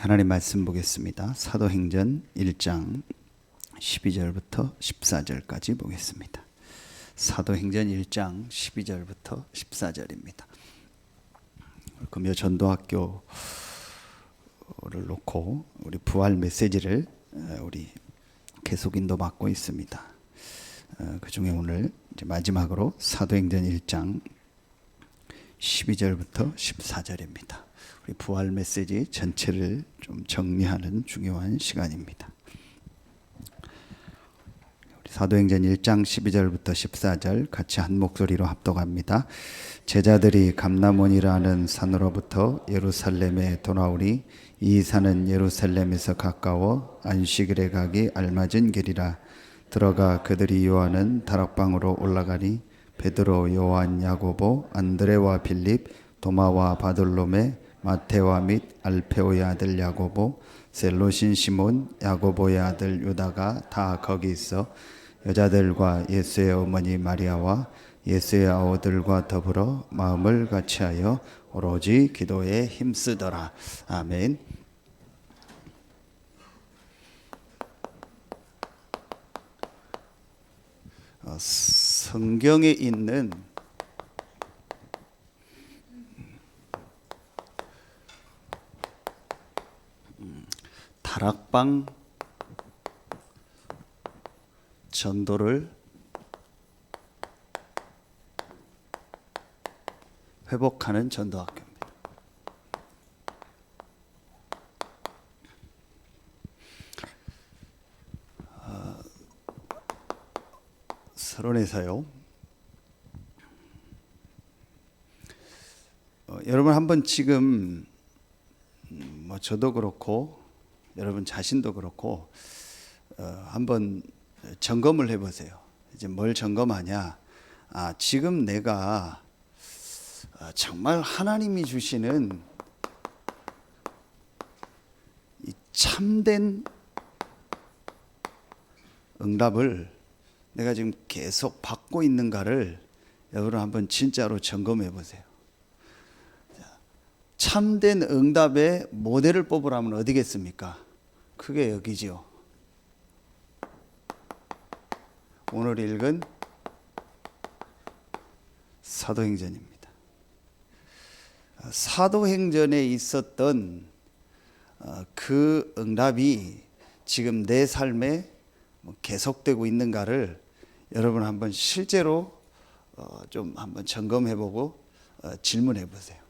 하나님 말씀 보겠습니다. 사도행전 1장 12절부터 14절까지 보겠습니다. 사도행전 1장 12절부터 14절입니다. 금요 전도학교를 놓고 우리 부활 메시지를 우리 계속 인도받고 있습니다. 그 중에 오늘 이제 마지막으로 사도행전 1장 12절부터 14절입니다. 우리 부활 메시지 전체를 좀 정리하는 중요한 시간입니다. 우리 사도행전 1장 12절부터 14절 같이 한 목소리로 합독합니다. 제자들이 감람원이라는 산으로부터 예루살렘에 돌아오니 이 산은 예루살렘에서 가까워 안식일에 가기 알맞은 길이라. 들어가 그들이 요하는 다락방으로 올라가니 베드로, 요한, 야고보, 안드레와 빌립, 도마와 바돌로메, 마테와 및 알페오의 아들 야고보, 셀로신 시몬, 야고보의 아들 유다가 다 거기 있어 여자들과 예수의 어머니 마리아와 예수의 아우들과 더불어 마음을 같이하여 오로지 기도에 힘쓰더라. 아멘. 성경에 있는 다락방 전도를 회복하는 전도학교입니다. 서론에서요. 여러분 한번 지금 저도 그렇고 여러분 자신도 그렇고 한번 점검을 해보세요. 이제 뭘 점검하냐? 지금 내가 정말 하나님이 주시는 이 참된 응답을 내가 지금 계속 받고 있는가를 여러분 한번 진짜로 점검해 보세요. 참된 응답의 모델을 뽑으라면 어디겠습니까? 크게 여기지요. 오늘 읽은 사도행전입니다. 사도행전에 있었던 그 응답이 지금 내 삶에 계속되고 있는가를 여러분 한번 실제로 좀 한번 점검해보고 질문해보세요.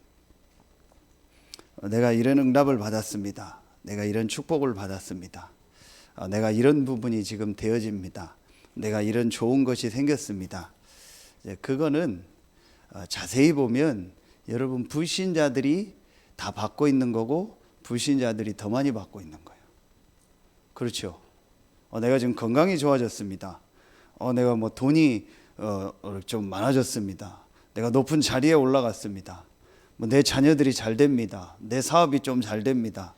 내가 이런 응답을 받았습니다. 내가 이런 축복을 받았습니다. 내가 이런 부분이 지금 되어집니다. 내가 이런 좋은 것이 생겼습니다. 그거는 자세히 보면 여러분 불신자들이 다 받고 있는 거고 불신자들이 더 많이 받고 있는 거예요. 그렇죠? 내가 지금 건강이 좋아졌습니다. 내가 돈이 좀 많아졌습니다. 내가 높은 자리에 올라갔습니다. 내 자녀들이 잘 됩니다. 내 사업이 좀 잘 됩니다.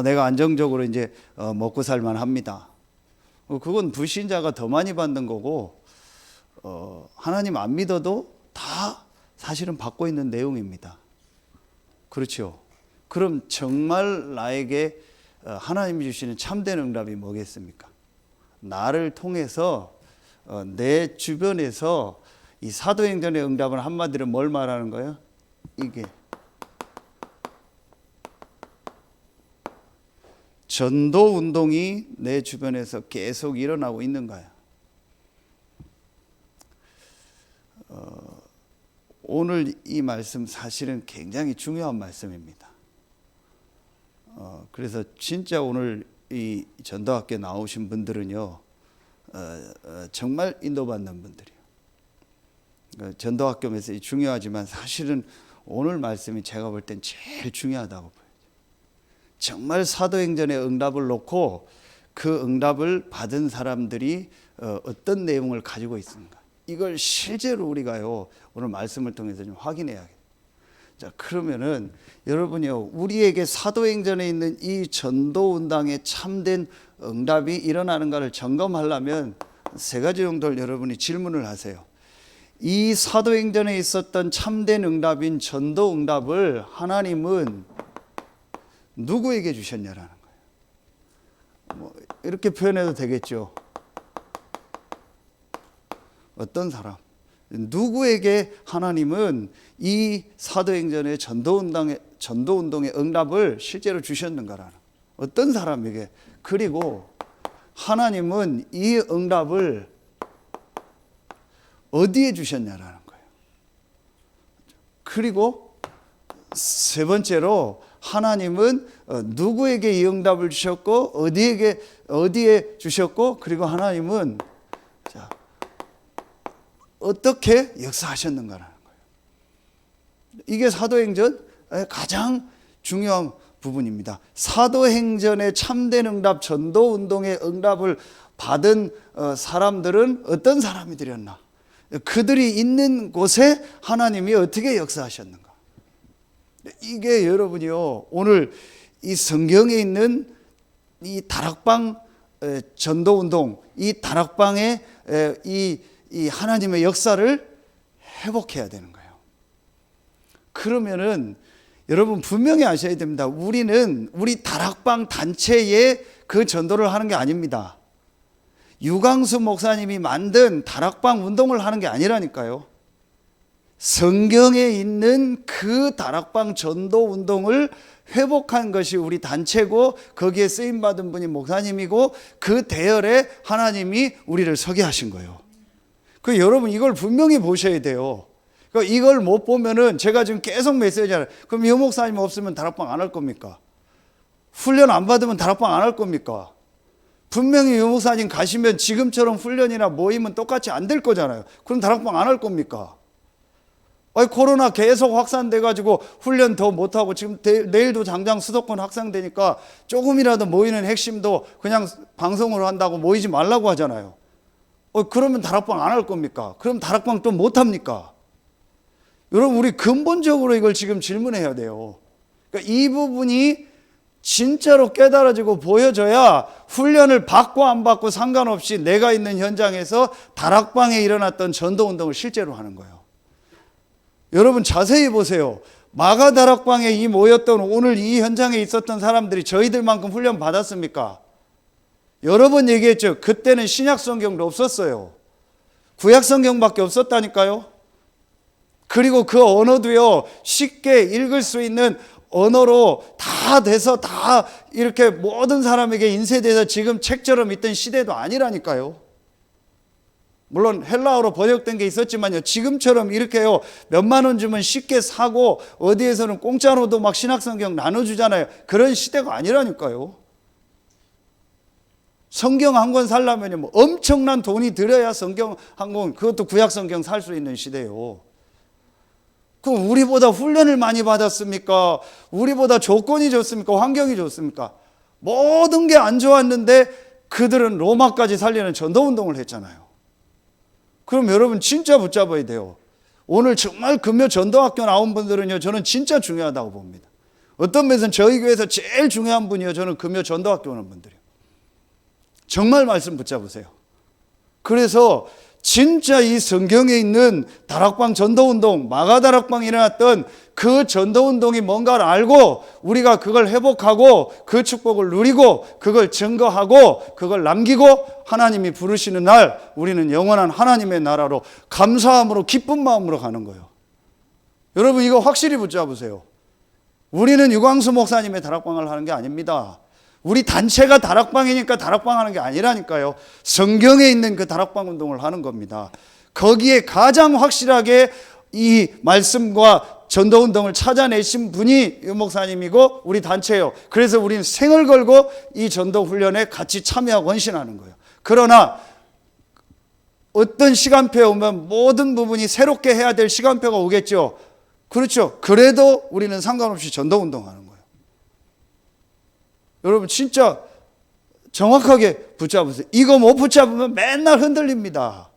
내가 안정적으로 이제 먹고 살만 합니다. 그건 불신자가 더 많이 받는 거고 하나님 안 믿어도 다 사실은 받고 있는 내용입니다. 그렇죠? 그럼 정말 나에게 하나님이 주시는 참된 응답이 뭐겠습니까? 나를 통해서 내 주변에서 이 사도행전의 응답은 한마디로 뭘 말하는 거예요? 이게 전도 운동이 내 주변에서 계속 일어나고 있는 거예요. 오늘 이 말씀 사실은 굉장히 중요한 말씀입니다. 그래서 진짜 오늘 이 전도학교에 나오신 분들은요, 정말 인도받는 분들이에요. 전도학교 메시지 중요하지만 사실은 오늘 말씀이 제가 볼 땐 제일 중요하다고 봐요. 정말 사도행전의 응답을 놓고 그 응답을 받은 사람들이 어떤 내용을 가지고 있는가, 이걸 실제로 우리가요 오늘 말씀을 통해서 좀 확인해야겠어요. 자, 그러면은 여러분이요, 우리에게 사도행전에 있는 이 전도운동의 참된 응답이 일어나는가를 점검하려면 세 가지 정도를 여러분이 질문을 하세요. 이 사도행전에 있었던 참된 응답인 전도 응답을 하나님은 누구에게 주셨냐라는 거예요. 뭐 이렇게 표현해도 되겠죠. 어떤 사람, 누구에게 하나님은 이 사도행전의 전도운동의 응답을 실제로 주셨는가라는, 어떤 사람에게, 그리고 하나님은 이 응답을 어디에 주셨냐라는 거예요. 그리고 세 번째로 하나님은 누구에게 이 응답을 주셨고 어디에 주셨고, 그리고 하나님은 어떻게 역사하셨는가라는 거예요. 이게 사도행전의 가장 중요한 부분입니다. 사도행전의 참된 응답, 전도운동의 응답을 받은 사람들은 어떤 사람이들이었나? 그들이 있는 곳에 하나님이 어떻게 역사하셨는가? 이게 여러분이요, 오늘 이 성경에 있는 이 다락방 전도운동, 이 다락방의 이 하나님의 역사를 회복해야 되는 거예요. 그러면은 여러분 분명히 아셔야 됩니다. 우리 다락방 단체에 그 전도를 하는 게 아닙니다. 유광수 목사님이 만든 다락방 운동을 하는 게 아니라니까요. 성경에 있는 그 다락방 전도 운동을 회복한 것이 우리 단체고, 거기에 쓰임받은 분이 목사님이고, 그 대열에 하나님이 우리를 서게 하신 거예요. 그 여러분 이걸 분명히 보셔야 돼요. 그러니까 이걸 못 보면은 제가 지금 계속 메시지를, 그럼 유 목사님 없으면 다락방 안 할 겁니까? 훈련 안 받으면 다락방 안 할 겁니까? 분명히 유 목사님 가시면 지금처럼 훈련이나 모임은 똑같이 안 될 거잖아요. 그럼 다락방 안 할 겁니까? 아니, 코로나 계속 확산돼 가지고 훈련 더 못하고, 지금 내일도 당장 수도권 확산되니까 조금이라도 모이는 핵심도 그냥 방송으로 한다고 모이지 말라고 하잖아요. 그러면 다락방 안 할 겁니까? 그럼 다락방 또 못 합니까? 여러분, 우리 근본적으로 이걸 지금 질문해야 돼요. 그러니까 이 부분이 진짜로 깨달아지고 보여져야 훈련을 받고 안 받고 상관없이 내가 있는 현장에서 다락방에 일어났던 전도운동을 실제로 하는 거예요. 여러분 자세히 보세요. 마가 다락방에 이 모였던 오늘 이 현장에 있었던 사람들이 저희들만큼 훈련 받았습니까? 여러 번 얘기했죠. 그때는 신약 성경도 없었어요. 구약 성경밖에 없었다니까요. 그리고 그 언어도요, 쉽게 읽을 수 있는 언어로 다 돼서 다 이렇게 모든 사람에게 인쇄돼서 지금 책처럼 있던 시대도 아니라니까요. 물론 헬라어로 번역된 게 있었지만요, 지금처럼 이렇게요 몇만 원 주면 쉽게 사고 어디에서는 공짜로도 막 신약성경 나눠주잖아요. 그런 시대가 아니라니까요. 성경 한 권 살려면 뭐 엄청난 돈이 들어야 성경 한 권, 그것도 구약 성경 살 수 있는 시대요. 그럼 우리보다 훈련을 많이 받았습니까? 우리보다 조건이 좋습니까? 환경이 좋습니까? 모든 게 안 좋았는데 그들은 로마까지 살리는 전도운동을 했잖아요. 그럼 여러분 진짜 붙잡아야 돼요. 오늘 정말 금요 전도학교 나온 분들은요, 저는 진짜 중요하다고 봅니다. 어떤 면에서는 저희 교회에서 제일 중요한 분이요, 저는 금요 전도학교 오는 분들이요. 정말 말씀 붙잡으세요. 그래서 진짜 이 성경에 있는 다락방 전도운동, 마가 다락방이 일어났던 그 전도운동이 뭔가를 알고 우리가 그걸 회복하고 그 축복을 누리고 그걸 증거하고 그걸 남기고 하나님이 부르시는 날 우리는 영원한 하나님의 나라로 감사함으로 기쁜 마음으로 가는 거예요. 여러분 이거 확실히 붙잡으세요. 우리는 유광수 목사님의 다락방을 하는 게 아닙니다. 우리 단체가 다락방이니까 다락방 하는 게 아니라니까요. 성경에 있는 그 다락방 운동을 하는 겁니다. 거기에 가장 확실하게 이 말씀과 전도운동을 찾아내신 분이 유 목사님이고 우리 단체예요. 그래서 우리는 생을 걸고 이 전도훈련에 같이 참여하고 헌신하는 거예요. 그러나 어떤 시간표에 오면 모든 부분이 새롭게 해야 될 시간표가 오겠죠. 그렇죠. 그래도 우리는 상관없이 전도운동하는 거예요. 여러분 진짜 정확하게 붙잡으세요. 이거 못 붙잡으면 맨날 흔들립니다.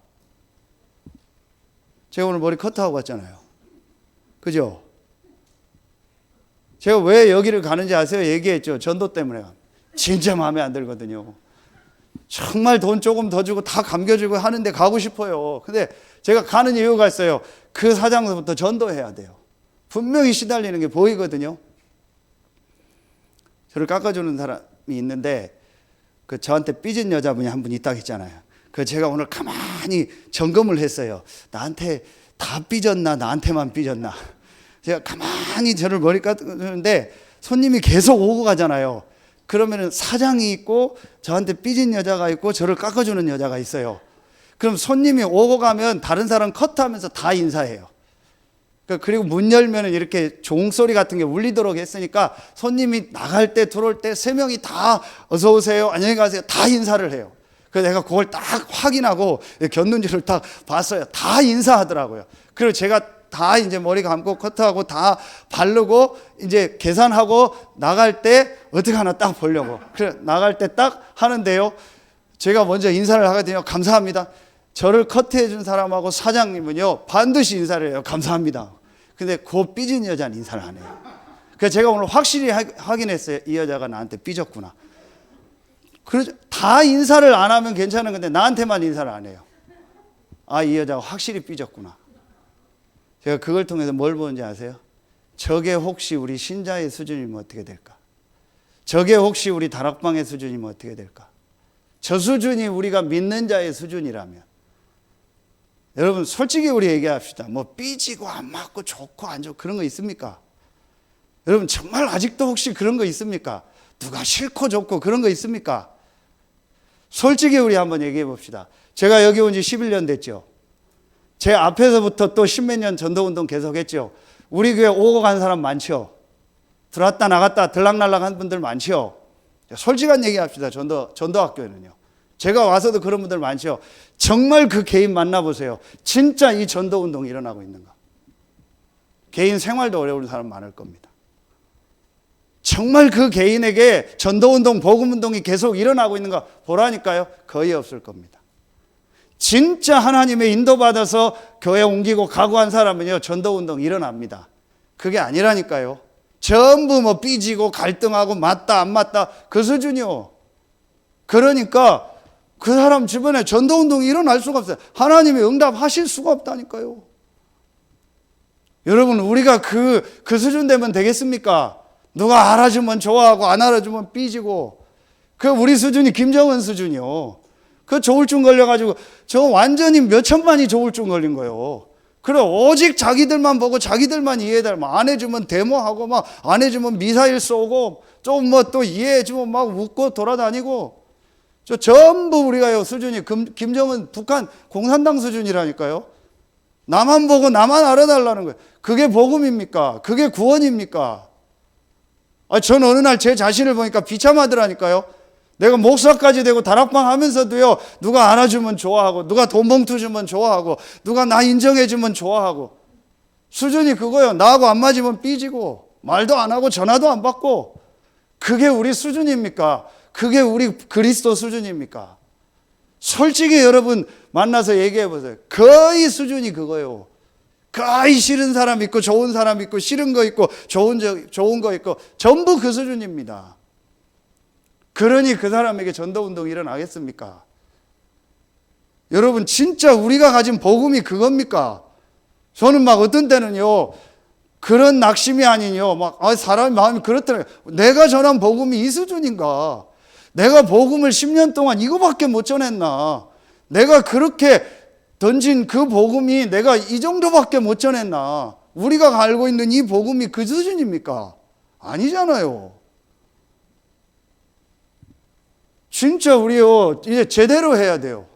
제가 오늘 머리 커트하고 왔잖아요. 그죠? 제가 왜 여기를 가는지 아세요? 얘기했죠. 전도 때문에. 진짜 마음에 안 들거든요. 정말 돈 조금 더 주고 다 감겨주고 하는데 가고 싶어요. 근데 제가 가는 이유가 있어요. 그 사장부터 전도해야 돼요. 분명히 시달리는 게 보이거든요. 저를 깎아주는 사람이 있는데 그 저한테 삐진 여자분이 한 분 있다고 했잖아요. 그 제가 오늘 가만히 점검을 했어요. 나한테 다 삐졌나 나한테만 삐졌나. 제가 가만히 저를 머리 깎아주는데 손님이 계속 오고 가잖아요. 그러면은 사장이 있고 저한테 삐진 여자가 있고 저를 깎아주는 여자가 있어요. 그럼 손님이 오고 가면 다른 사람 커트하면서 다 인사해요. 그리고 문 열면은 이렇게 종소리 같은 게 울리도록 했으니까 손님이 나갈 때 들어올 때 세 명이 다 어서 오세요, 안녕히 가세요 다 인사를 해요. 그래서 내가 그걸 딱 확인하고 곁눈질을 딱 봤어요. 다 인사하더라고요. 그리고 제가 다 이제 머리 감고 커트하고 다 바르고 이제 계산하고 나갈 때 어떻게 하나 딱 보려고. 그래 나갈 때 딱 하는데요. 제가 먼저 인사를 하거든요. 감사합니다. 저를 커트해 준 사람하고 사장님은요 반드시 인사를 해요. 감사합니다. 근데 그 삐진 여자는 인사를 안 해요. 그래서 제가 오늘 확실히 확인했어요. 이 여자가 나한테 삐졌구나. 그래서 다 인사를 안 하면 괜찮은 건데 나한테만 인사를 안 해요. 아, 이 여자가 확실히 삐졌구나. 제가 그걸 통해서 뭘 보는지 아세요? 저게 혹시 우리 신자의 수준이면 어떻게 될까? 저게 혹시 우리 다락방의 수준이면 어떻게 될까? 저 수준이 우리가 믿는 자의 수준이라면 여러분 솔직히 우리 얘기합시다. 뭐 삐지고 안 맞고 좋고 안 좋고 그런 거 있습니까? 여러분 정말 아직도 혹시 그런 거 있습니까? 누가 싫고 좋고 그런 거 있습니까? 솔직히 우리 한번 얘기해 봅시다. 제가 여기 온 지 11년 됐죠. 제 앞에서부터 또 십몇 년 전도운동 계속했죠. 우리 교회 오고 간 사람 많죠. 들어왔다 나갔다 들락날락 한 분들 많죠. 솔직한 얘기합시다. 전도학교에는요. 제가 와서도 그런 분들 많죠. 정말 그 개인 만나보세요. 진짜 이 전도운동이 일어나고 있는가. 개인 생활도 어려운 사람 많을 겁니다. 정말 그 개인에게 전도운동, 복음운동이 계속 일어나고 있는가 보라니까요. 거의 없을 겁니다. 진짜 하나님의 인도받아서 교회 옮기고 각오한 사람은요. 전도운동 일어납니다. 그게 아니라니까요. 전부 뭐 삐지고 갈등하고 맞다 안 맞다 그 수준이요. 그러니까 그 사람 주변에 전도운동이 일어날 수가 없어요. 하나님이 응답하실 수가 없다니까요. 여러분 우리가 그 수준 되면 되겠습니까? 누가 알아주면 좋아하고 안 알아주면 삐지고. 그 우리 수준이 김정은 수준이요. 그 조울증 걸려가지고 저 완전히 몇 천만이 조울증 걸린 거예요. 그래 오직 자기들만 보고 자기들만 이해해달. 안 해주면 데모하고 막 안 해주면 미사일 쏘고 좀 뭐 또 이해해주면 막 웃고 돌아다니고. 저 전부 우리가요 수준이 김정은 북한 공산당 수준이라니까요. 나만 보고 나만 알아달라는 거예요. 그게 복음입니까? 그게 구원입니까? 전 어느 날 제 자신을 보니까 비참하더라니까요. 내가 목사까지 되고 다락방 하면서도요 누가 알아주면 좋아하고 누가 돈 봉투 주면 좋아하고 누가 나 인정해주면 좋아하고 수준이 그거예요. 나하고 안 맞으면 삐지고 말도 안 하고 전화도 안 받고. 그게 우리 수준입니까? 그게 우리 그리스도 수준입니까? 솔직히 여러분 만나서 얘기해 보세요. 거의 수준이 그거예요. 거의 싫은 사람 있고 좋은 사람 있고 싫은 거 있고 좋은 거 있고 전부 그 수준입니다. 그러니 그 사람에게 전도운동이 일어나겠습니까? 여러분 진짜 우리가 가진 복음이 그겁니까? 저는 막 어떤 때는요 그런 낙심이 아니요 막 사람의 마음이 그렇더라고요. 내가 전한 복음이 이 수준인가? 내가 복음을 10년 동안 이거밖에 못 전했나? 내가 그렇게 던진 그 복음이 내가 이 정도밖에 못 전했나? 우리가 알고 있는 이 복음이 그 수준입니까? 아니잖아요. 진짜 우리요 이제 제대로 해야 돼요.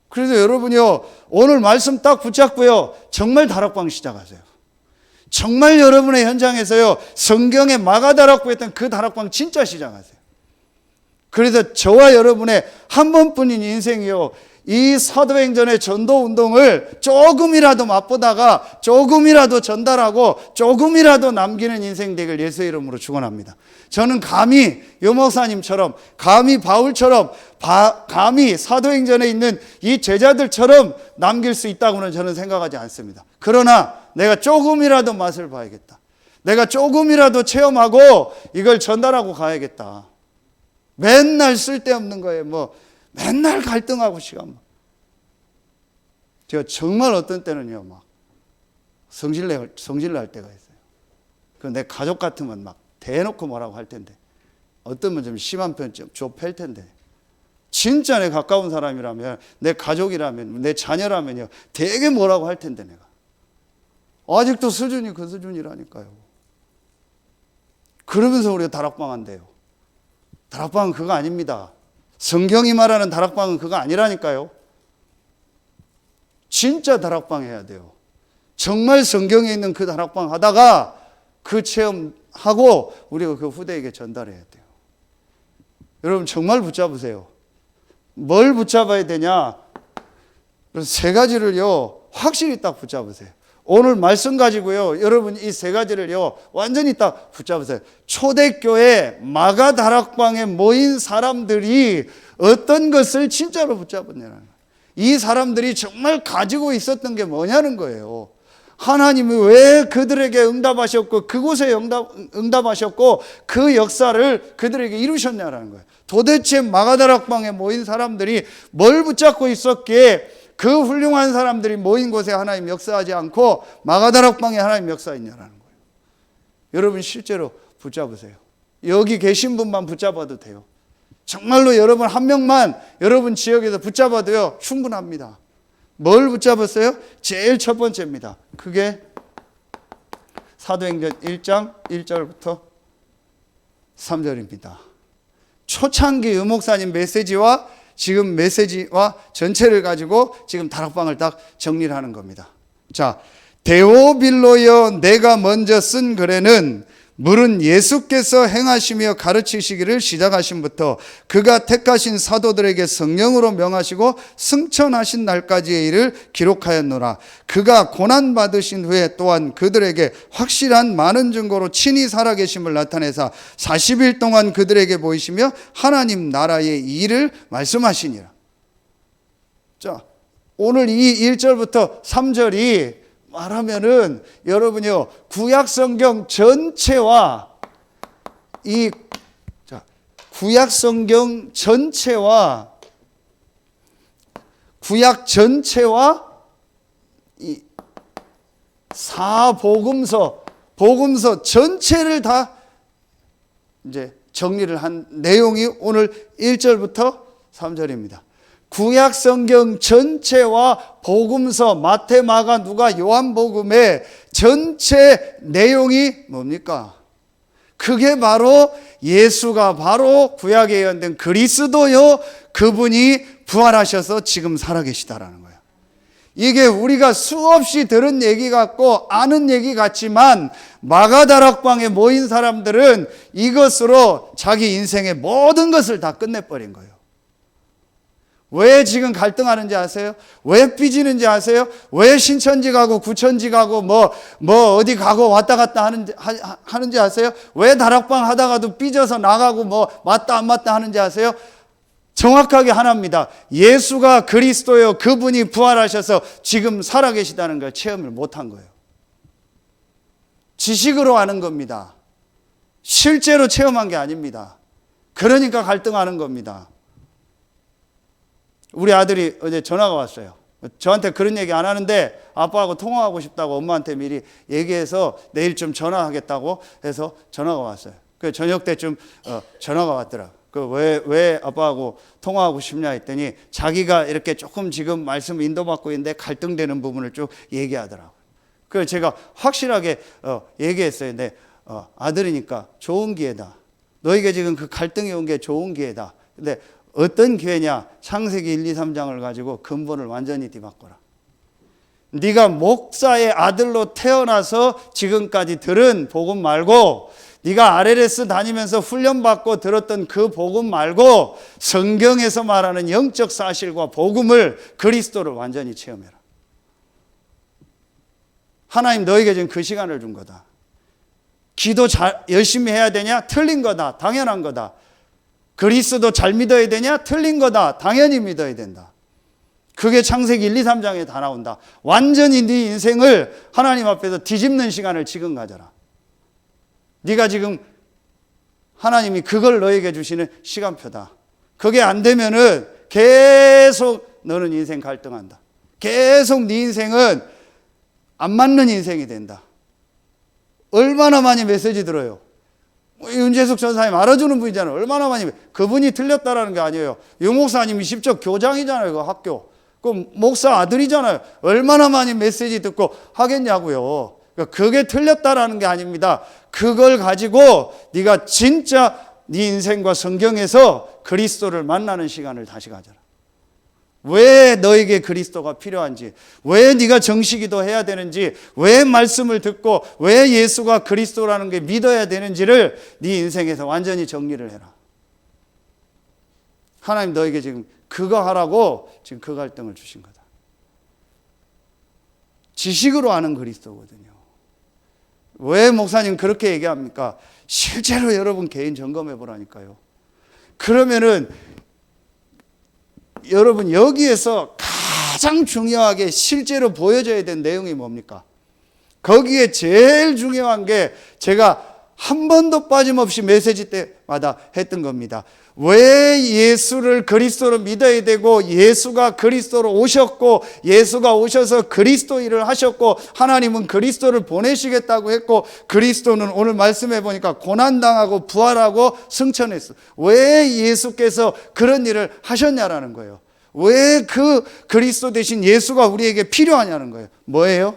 그래서 여러분이요 오늘 말씀 딱 붙잡고요 정말 다락방 시작하세요. 정말 여러분의 현장에서요 성경에 마가다락방 했던 그 다락방 진짜 시작하세요. 그래서 저와 여러분의 한 번뿐인 인생이요 이 사도행전의 전도운동을 조금이라도 맛보다가 조금이라도 전달하고 조금이라도 남기는 인생 되길 예수의 이름으로 축원합니다. 저는 감히 요 목사님처럼 감히 바울처럼 감히 사도행전에 있는 이 제자들처럼 남길 수 있다고는 저는 생각하지 않습니다. 그러나 내가 조금이라도 맛을 봐야겠다. 내가 조금이라도 체험하고 이걸 전달하고 가야겠다. 맨날 쓸데없는 거예요. 뭐 맨날 갈등하고 시간. 제가 정말 어떤 때는요, 막 성질날 때가 있어요. 그 내 가족 같으면 막 대놓고 뭐라고 할 텐데 어떤 좀 심한 편 좀 팰 텐데. 진짜 내 가까운 사람이라면, 내 가족이라면, 내 자녀라면요, 되게 뭐라고 할 텐데 내가. 아직도 수준이 그 수준이라니까요. 그러면서 우리가 다락방 한대요. 다락방은 그거 아닙니다. 성경이 말하는 다락방은 그거 아니라니까요. 진짜 다락방 해야 돼요. 정말 성경에 있는 그 다락방 하다가 그 체험하고 우리가 그 후대에게 전달해야 돼요. 여러분 정말 붙잡으세요. 뭘 붙잡아야 되냐? 세 가지를요 확실히 딱 붙잡으세요. 오늘 말씀 가지고요 여러분 이 세 가지를요 완전히 딱 붙잡으세요. 초대교회 마가 다락방에 모인 사람들이 어떤 것을 진짜로 붙잡았냐는 거예요. 이 사람들이 정말 가지고 있었던 게 뭐냐는 거예요. 하나님이 왜 그들에게 응답하셨고 그곳에 응답하셨고 그 역사를 그들에게 이루셨냐라는 거예요. 도대체 마가다락방에 모인 사람들이 뭘 붙잡고 있었기에 그 훌륭한 사람들이 모인 곳에 하나님 역사하지 않고 마가다락방에 하나님 역사했냐라는 거예요. 여러분 실제로 붙잡으세요. 여기 계신 분만 붙잡아도 돼요. 정말로 여러분 한 명만 여러분 지역에서 붙잡아도요 충분합니다. 뭘 붙잡았어요? 제일 첫 번째입니다. 그게 사도행전 1장 1절부터 3절입니다. 초창기 유목사님 메시지와 지금 메시지와 전체를 가지고 지금 다락방을 딱 정리를 하는 겁니다. 자, 데오빌로여 내가 먼저 쓴 글에는 물은 예수께서 행하시며 가르치시기를 시작하심부터 그가 택하신 사도들에게 성령으로 명하시고 승천하신 날까지의 일을 기록하였노라. 그가 고난받으신 후에 또한 그들에게 확실한 많은 증거로 친히 살아계심을 나타내사 40일 동안 그들에게 보이시며 하나님 나라의 일을 말씀하시니라. 자, 오늘 이 1절부터 3절이 말하면은 여러분요 구약 성경 전체와 구약 성경 전체와 이 사복음서 전체를 다 이제 정리를 한 내용이 오늘 1절부터 3절입니다. 구약 성경 전체와 복음서 마태, 마가, 누가, 요한복음의 전체 내용이 뭡니까? 그게 바로 예수가 바로 구약에 예언된 그리스도요 그분이 부활하셔서 지금 살아계시다라는 거예요. 이게 우리가 수없이 들은 얘기 같고 아는 얘기 같지만 마가다락방에 모인 사람들은 이것으로 자기 인생의 모든 것을 다 끝내버린 거예요. 왜 지금 갈등하는지 아세요? 왜 삐지는지 아세요? 왜 신천지 가고 구천지 가고 뭐 어디 가고 왔다 갔다 하는지 아세요? 왜 다락방 하다가도 삐져서 나가고 뭐 맞다 안 맞다 하는지 아세요? 정확하게 하나입니다. 예수가 그리스도요 그분이 부활하셔서 지금 살아계시다는 걸 체험을 못한 거예요. 지식으로 아는 겁니다. 실제로 체험한 게 아닙니다. 그러니까 갈등하는 겁니다. 우리 아들이 어제 전화가 왔어요. 저한테 그런 얘기 안 하는데 아빠하고 통화하고 싶다고 엄마한테 미리 얘기해서 내일 좀 전화하겠다고 해서 전화가 왔어요. 그 저녁 때쯤 전화가 왔더라. 왜 아빠하고 통화하고 싶냐 했더니 자기가 이렇게 조금 지금 말씀 인도받고 있는데 갈등되는 부분을 쭉 얘기하더라고요. 그래서 제가 확실하게 얘기했어요. 근데 아들이니까 좋은 기회다. 너에게 지금 그 갈등이 온 게 좋은 기회다. 근데 어떤 기회냐? 창세기 1, 2, 3장을 가지고 근본을 완전히 뒤바꿔라. 네가 목사의 아들로 태어나서 지금까지 들은 복음 말고 네가 RLS 다니면서 훈련받고 들었던 그 복음 말고 성경에서 말하는 영적 사실과 복음을 그리스도를 완전히 체험해라. 하나님 너에게 지금 그 시간을 준 거다. 기도 열심히 해야 되냐? 틀린 거다. 당연한 거다. 그리스도 잘 믿어야 되냐? 틀린 거다. 당연히 믿어야 된다. 그게 창세기 1, 2, 3장에 다 나온다. 완전히 네 인생을 하나님 앞에서 뒤집는 시간을 지금 가져라. 네가 지금 하나님이 그걸 너에게 주시는 시간표다. 그게 안 되면은 계속 너는 인생 갈등한다. 계속 네 인생은 안 맞는 인생이 된다. 얼마나 많이 메시지 들어요. 윤재숙 전사님 알아주는 분이잖아요. 얼마나 많이. 그분이 틀렸다라는 게 아니에요. 유 목사님이 직접 교장이잖아요. 그 학교. 그 목사 아들이잖아요. 얼마나 많이 메시지 듣고 하겠냐고요. 그게 틀렸다라는 게 아닙니다. 그걸 가지고 네가 진짜 네 인생과 성경에서 그리스도를 만나는 시간을 다시 가져라. 왜 너에게 그리스도가 필요한지, 왜 네가 정식기도 해야 되는지, 왜 말씀을 듣고 왜 예수가 그리스도라는 게 믿어야 되는지를 네 인생에서 완전히 정리를 해라. 하나님 너에게 지금 그거 하라고 지금 그 갈등을 주신 거다. 지식으로 아는 그리스도거든요. 왜 목사님 그렇게 얘기합니까? 실제로 여러분 개인 점검해 보라니까요. 그러면은 여러분 여기에서 가장 중요하게 실제로 보여줘야 될 내용이 뭡니까? 거기에 제일 중요한 게 제가 한 번도 빠짐없이 메시지 때마다 했던 겁니다. 왜 예수를 그리스도로 믿어야 되고 예수가 그리스도로 오셨고 예수가 오셔서 그리스도 일을 하셨고 하나님은 그리스도를 보내시겠다고 했고 그리스도는 오늘 말씀해 보니까 고난당하고 부활하고 승천했어. 왜 예수께서 그런 일을 하셨냐라는 거예요. 왜 그 그리스도 대신 예수가 우리에게 필요하냐는 거예요. 뭐예요?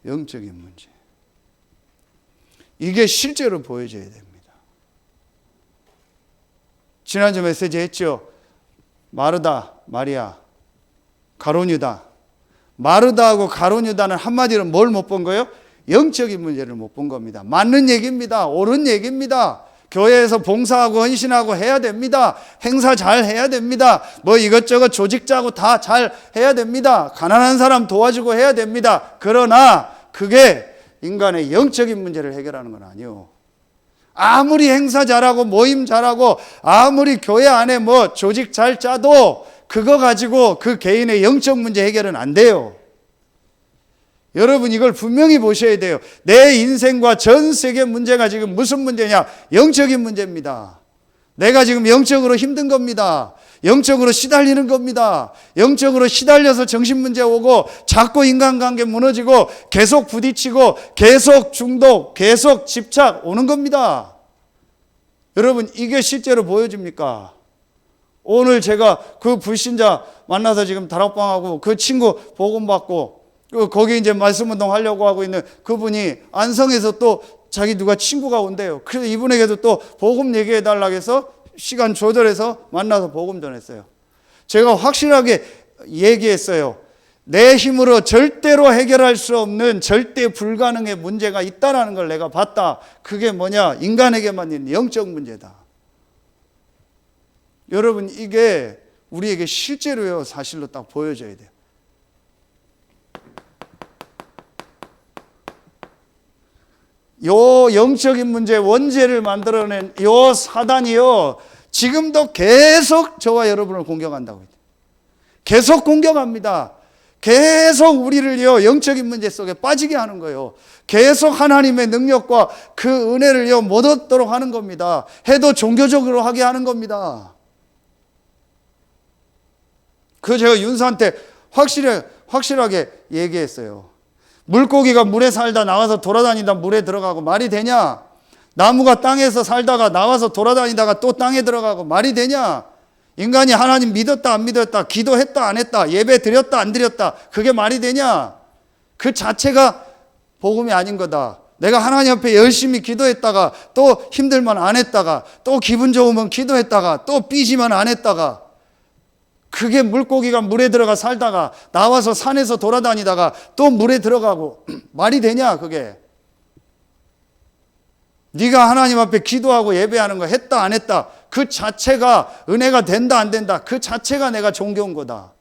영적인 문제. 이게 실제로 보여져야 됩니다. 지난주 메시지 했죠. 마르다, 마리아, 가론유다. 마르다하고 가론유다는 한마디로 뭘 못 본 거예요? 영적인 문제를 못 본 겁니다. 맞는 얘기입니다. 옳은 얘기입니다. 교회에서 봉사하고 헌신하고 해야 됩니다. 행사 잘 해야 됩니다. 뭐 이것저것 조직 짜고 다 잘 해야 됩니다. 가난한 사람 도와주고 해야 됩니다. 그러나 그게 인간의 영적인 문제를 해결하는 건 아니에요. 아무리 행사 잘하고 모임 잘하고 아무리 교회 안에 뭐 조직 잘 짜도 그거 가지고 그 개인의 영적 문제 해결은 안 돼요. 여러분 이걸 분명히 보셔야 돼요. 내 인생과 전 세계 문제가 지금 무슨 문제냐? 영적인 문제입니다. 내가 지금 영적으로 힘든 겁니다. 영적으로 시달리는 겁니다. 영적으로 시달려서 정신문제 오고 자꾸 인간관계 무너지고 계속 부딪히고 계속 중독, 계속 집착 오는 겁니다. 여러분 이게 실제로 보여집니까? 오늘 제가 그 불신자 만나서 지금 다락방하고 그 친구 복음받고 거기 이제 말씀운동 하려고 하고 있는 그분이 안성에서 또 자기 누가 친구가 온대요. 그래서 이분에게도 또 복음 얘기해 달라고 해서 시간 조절해서 만나서 복음 전했어요. 제가 확실하게 얘기했어요. 내 힘으로 절대로 해결할 수 없는 절대 불가능의 문제가 있다는 걸 내가 봤다. 그게 뭐냐? 인간에게만 있는 영적 문제다. 여러분 이게 우리에게 실제로요 사실로 딱 보여져야 돼요. 요 영적인 문제 원죄를 만들어낸 요 사단이요 지금도 계속 저와 여러분을 공격한다고 해요. 계속 공격합니다. 계속 우리를요 영적인 문제 속에 빠지게 하는 거예요. 계속 하나님의 능력과 그 은혜를요 못 얻도록 하는 겁니다. 해도 종교적으로 하게 하는 겁니다. 그 제가 윤사한테 확실하게 얘기했어요. 물고기가 물에 살다 나와서 돌아다니다 물에 들어가고 말이 되냐? 나무가 땅에서 살다가 나와서 돌아다니다가 또 땅에 들어가고 말이 되냐? 인간이 하나님 믿었다 안 믿었다, 기도했다 안 했다, 예배 드렸다 안 드렸다, 그게 말이 되냐? 그 자체가 복음이 아닌 거다. 내가 하나님 앞에 열심히 기도했다가 또 힘들면 안 했다가 또 기분 좋으면 기도했다가 또 삐지면 안 했다가 그게 물고기가 물에 들어가 살다가 나와서 산에서 돌아다니다가 또 물에 들어가고 말이 되냐 그게. 네가 하나님 앞에 기도하고 예배하는 거 했다 안 했다 그 자체가 은혜가 된다 안 된다 그 자체가 내가 존경한 거다.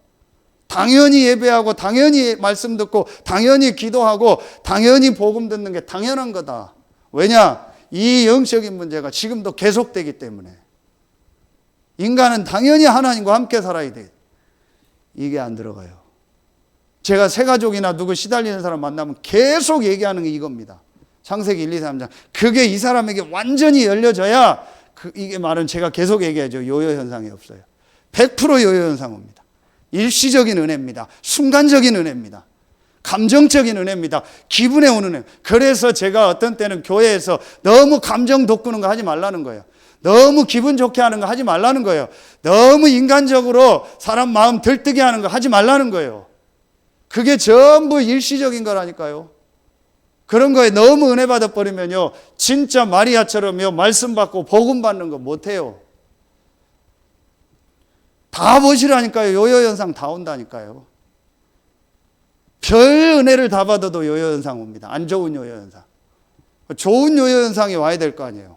당연히 예배하고 당연히 말씀 듣고 당연히 기도하고 당연히 복음 듣는 게 당연한 거다. 왜냐? 이 영적인 문제가 지금도 계속되기 때문에. 인간은 당연히 하나님과 함께 살아야 돼. 이게 안 들어가요. 제가 새가족이나 누구 시달리는 사람 만나면 계속 얘기하는 게 이겁니다. 창세기 1, 2, 3장. 그게 이 사람에게 완전히 열려져야 이게 말은 제가 계속 얘기하죠. 요요 현상이 없어요. 100% 요요 현상 옵니다. 일시적인 은혜입니다. 순간적인 은혜입니다. 감정적인 은혜입니다. 기분에 오는 은혜. 그래서 제가 어떤 때는 교회에서 너무 감정 돋구는 거 하지 말라는 거예요. 너무 기분 좋게 하는 거 하지 말라는 거예요. 너무 인간적으로 사람 마음 들뜨게 하는 거 하지 말라는 거예요. 그게 전부 일시적인 거라니까요. 그런 거에 너무 은혜 받아버리면요, 진짜 마리아처럼요, 말씀 받고 복음 받는 거 못해요. 다 보시라니까요. 요요 현상 다 온다니까요. 별 은혜를 다 받아도 요요 현상 옵니다. 안 좋은 요요 현상. 좋은 요요 현상이 와야 될 거 아니에요.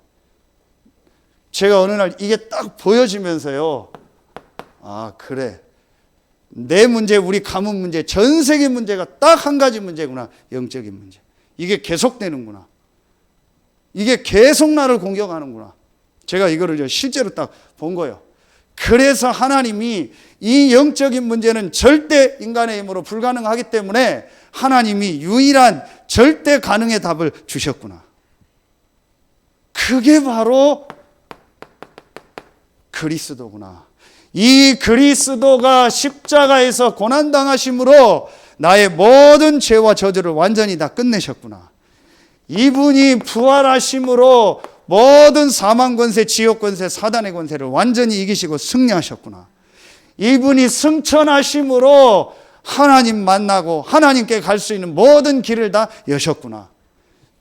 제가 어느 날 이게 딱 보여지면서요, 아, 그래. 내 문제, 우리 가문 문제, 전 세계 문제가 딱 한 가지 문제구나. 영적인 문제. 이게 계속되는구나. 이게 계속 나를 공격하는구나. 제가 이거를 실제로 딱 본 거예요. 그래서 하나님이 이 영적인 문제는 절대 인간의 힘으로 불가능하기 때문에 하나님이 유일한 절대 가능의 답을 주셨구나. 그게 바로 그리스도구나. 이 그리스도가 십자가에서 고난당하심으로 나의 모든 죄와 저주를 완전히 다 끝내셨구나. 이분이 부활하심으로 모든 사망 권세, 지옥 권세, 사단의 권세를 완전히 이기시고 승리하셨구나. 이분이 승천하심으로 하나님 만나고 하나님께 갈 수 있는 모든 길을 다 여셨구나.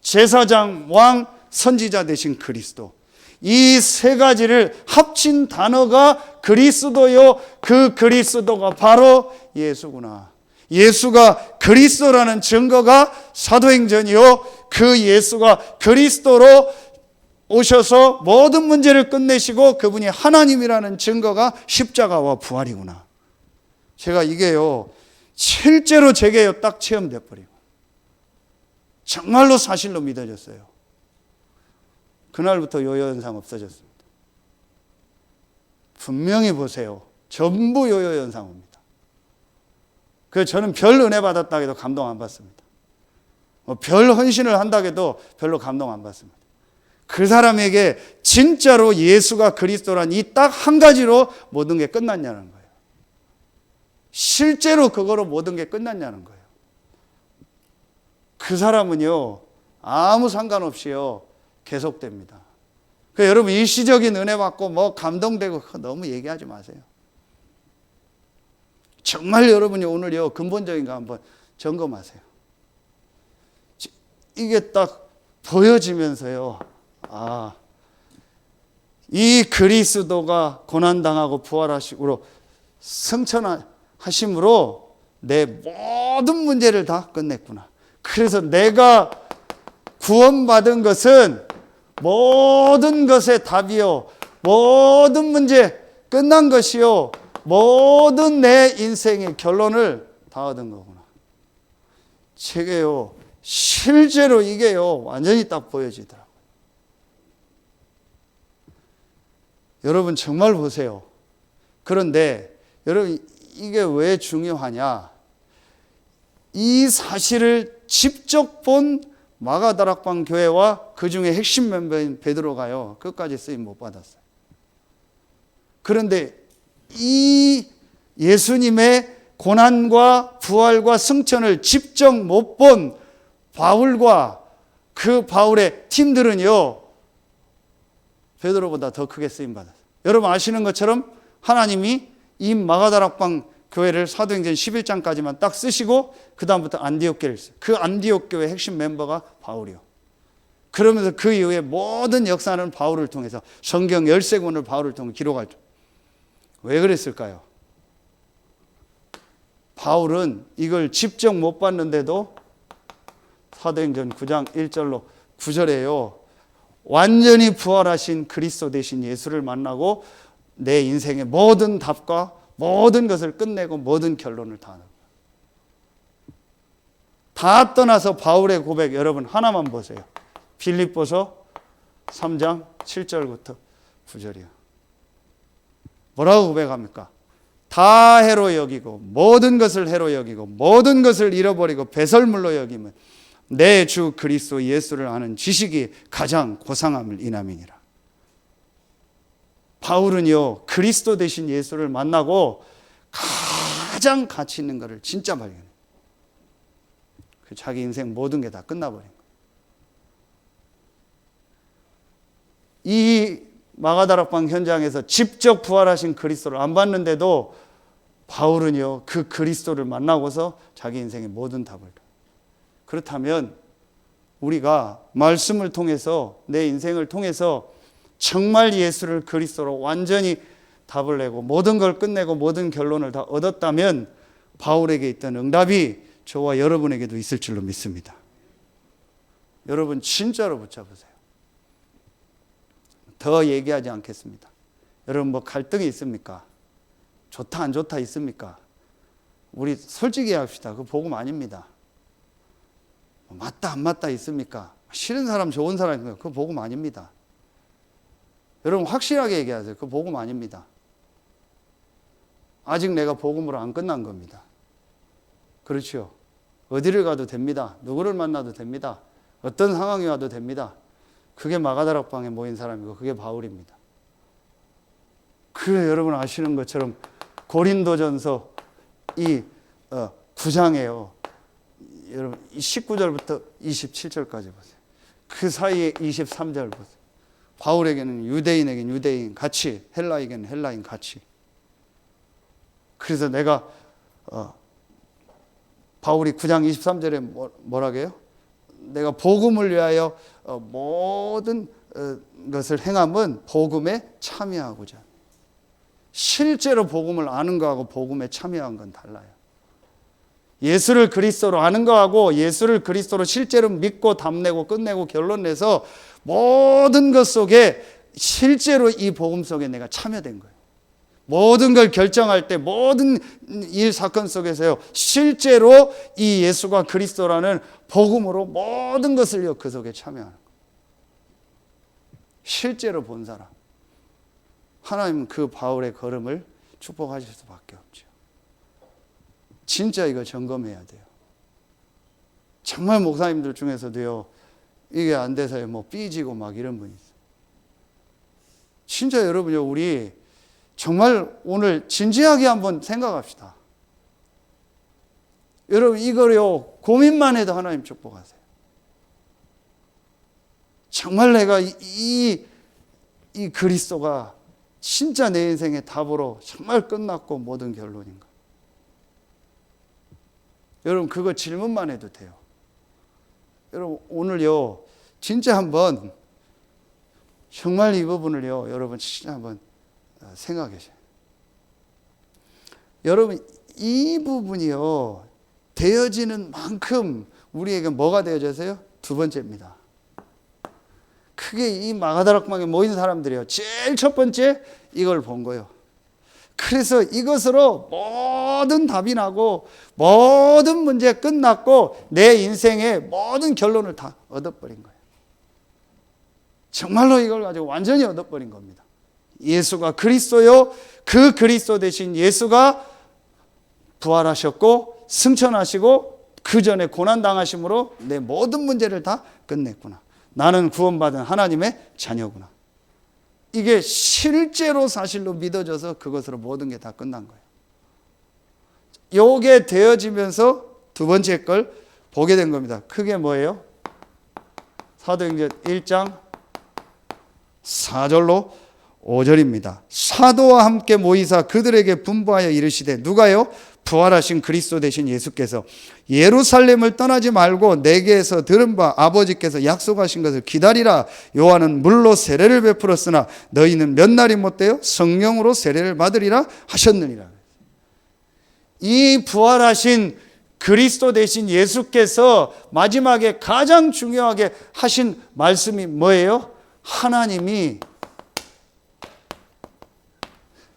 제사장, 왕, 선지자 되신 그리스도. 이 세 가지를 합친 단어가 그리스도요. 그 그리스도가 바로 예수구나. 예수가 그리스도라는 증거가 사도행전이요. 그 예수가 그리스도로 오셔서 모든 문제를 끝내시고 그분이 하나님이라는 증거가 십자가와 부활이구나. 제가 이게요, 실제로 제게요 딱 체험돼 버리고 정말로 사실로 믿어졌어요. 그날부터 요요 현상 없어졌습니다. 분명히 보세요. 전부 요요 현상 옵니다. 그래서 저는 별 은혜 받았다 해도 감동 안 받습니다. 별 헌신을 한다 해도 별로 감동 안 받습니다. 그 사람에게 진짜로 예수가 그리스도란 이 딱 한 가지로 모든 게 끝났냐는 거예요. 실제로 그거로 모든 게 끝났냐는 거예요. 그 사람은요, 아무 상관없이요, 계속됩니다. 그러니까 여러분, 일시적인 은혜 받고 뭐 감동되고 너무 얘기하지 마세요. 정말 여러분이 오늘요, 근본적인 거 한번 점검하세요. 이게 딱 보여지면서요, 아, 이 그리스도가 고난당하고 부활하시고 승천하심으로 내 모든 문제를 다 끝냈구나. 그래서 내가 구원받은 것은 모든 것의 답이요, 모든 문제 끝난 것이요, 모든 내 인생의 결론을 다 얻은 거구나. 제게요, 실제로 이게요, 완전히 딱 보여지더라고요. 여러분 정말 보세요. 그런데 여러분, 이게 왜 중요하냐? 이 사실을 직접 본 마가다락방 교회와 그 중에 핵심 멤버인 베드로가요, 끝까지 쓰임 못 받았어요. 그런데 이 예수님의 고난과 부활과 승천을 직접 못 본 바울과 그 바울의 팀들은요, 베드로보다 더 크게 쓰임 받았어요. 여러분 아시는 것처럼 하나님이 이 마가다락방 교회를 사도행전 11장까지만 딱 쓰시고 그 다음부터 안디옥 교회를 써요. 그 안디옥 교회 핵심 멤버가 바울이요. 그러면서 그 이후에 모든 역사는 바울을 통해서, 성경 13권을 바울을 통해 기록할 때, 왜 그랬을까요? 바울은 이걸 직접 못 봤는데도 사도행전 9장 1절로 9절에요, 완전히 부활하신 그리스도 되신 예수를 만나고 내 인생의 모든 답과 모든 것을 끝내고 모든 결론을 다 하는 거예요. 다 떠나서 바울의 고백, 여러분 하나만 보세요. 빌립보서 3장 7절부터 9절이요. 뭐라고 고백합니까? 다 해로 여기고 모든 것을 해로 여기고 모든 것을 잃어버리고 배설물로 여기면 내 주 그리스도 예수를 아는 지식이 가장 고상함을 인함이니라. 바울은요, 그리스도 되신 예수를 만나고 가장 가치 있는 것을 진짜 발견해요. 자기 인생 모든 게 다 끝나버린 거예요. 이 마가다락방 현장에서 직접 부활하신 그리스도를 안 봤는데도 바울은요, 그 그리스도를 만나고서 자기 인생의 모든 답을. 그렇다면 우리가 말씀을 통해서, 내 인생을 통해서 정말 예수를 그리스도로 완전히 답을 내고 모든 걸 끝내고 모든 결론을 다 얻었다면 바울에게 있던 응답이 저와 여러분에게도 있을 줄로 믿습니다. 여러분 진짜로 붙잡으세요. 더 얘기하지 않겠습니다. 여러분 뭐 갈등이 있습니까? 좋다 안 좋다 있습니까? 우리 솔직히 합시다. 그거 복음 아닙니다. 맞다 안 맞다 있습니까? 싫은 사람 좋은 사람 있습니까? 그거 복음 아닙니다. 여러분 확실하게 얘기하세요. 그거 복음 아닙니다. 아직 내가 복음으로 안 끝난 겁니다. 그렇죠? 어디를 가도 됩니다. 누구를 만나도 됩니다. 어떤 상황이 와도 됩니다. 그게 마가다락방에 모인 사람이고 그게 바울입니다. 그래 여러분 아시는 것처럼 고린도전서 이 9장에요. 여러분 19절부터 27절까지 보세요. 그 사이에 23절 보세요. 바울에게는 유대인에게는 유대인 같이, 헬라에게는 헬라인 같이. 그래서 내가 바울이 9장 23절에 뭐라고 해요? 내가 복음을 위하여 모든 것을 행함은 복음에 참여하고자. 실제로 복음을 아는 거하고 복음에 참여한 건 달라요. 예수를 그리스도로 아는 거하고 예수를 그리스도로 실제로 믿고 답내고 끝내고 결론 내서 모든 것 속에 실제로 이 복음 속에 내가 참여된 거예요. 모든 걸 결정할 때 모든 일 사건 속에서요 실제로 이 예수가 그리스도라는 복음으로 모든 것을요 그 속에 참여하는 거예요. 실제로 본 사람. 하나님은 그 바울의 걸음을 축복하실 수밖에 없죠. 진짜 이거 점검해야 돼요. 정말 목사님들 중에서도요 이게 안 돼서요 뭐 삐지고 막 이런 분이 있어요. 진짜 여러분요 우리 정말 오늘 진지하게 한번 생각합시다. 여러분 이거요 고민만 해도 하나님 축복하세요. 정말 내가 이 그리스도가 진짜 내 인생의 답으로 정말 끝났고 모든 결론인가? 여러분 그거 질문만 해도 돼요. 여러분 오늘요 진짜 한번 정말 이 부분을요 여러분 진짜 한번 생각해 보세요. 여러분 이 부분이요 되어지는 만큼 우리에게 뭐가 되어져서요? 두 번째입니다. 크게 이 마가다락방에 모인 사람들이요 제일 첫 번째 이걸 본 거예요. 그래서 이것으로 모든 답이 나고 모든 문제 끝났고 내 인생의 모든 결론을 다 얻어버린 거예요. 정말로 이걸 가지고 완전히 얻어버린 겁니다. 예수가 그리스도요. 그 그리스도 대신 예수가 부활하셨고 승천하시고 그 전에 고난당하심으로 내 모든 문제를 다 끝냈구나. 나는 구원받은 하나님의 자녀구나. 이게 실제로 사실로 믿어져서 그것으로 모든 게 다 끝난 거예요. 요게 되어지면서 두 번째 걸 보게 된 겁니다. 그게 뭐예요? 사도행전 1장 4절로 5절입니다. 사도와 함께 모이사 그들에게 분부하여 이르시되 누가요? 부활하신 그리스도 되신 예수께서 예루살렘을 떠나지 말고 내게서 들은 바 아버지께서 약속하신 것을 기다리라. 요한은 물로 세례를 베풀었으나 너희는 몇 날이 못되어 성령으로 세례를 받으리라 하셨느니라. 이 부활하신 그리스도 되신 예수께서 마지막에 가장 중요하게 하신 말씀이 뭐예요? 하나님이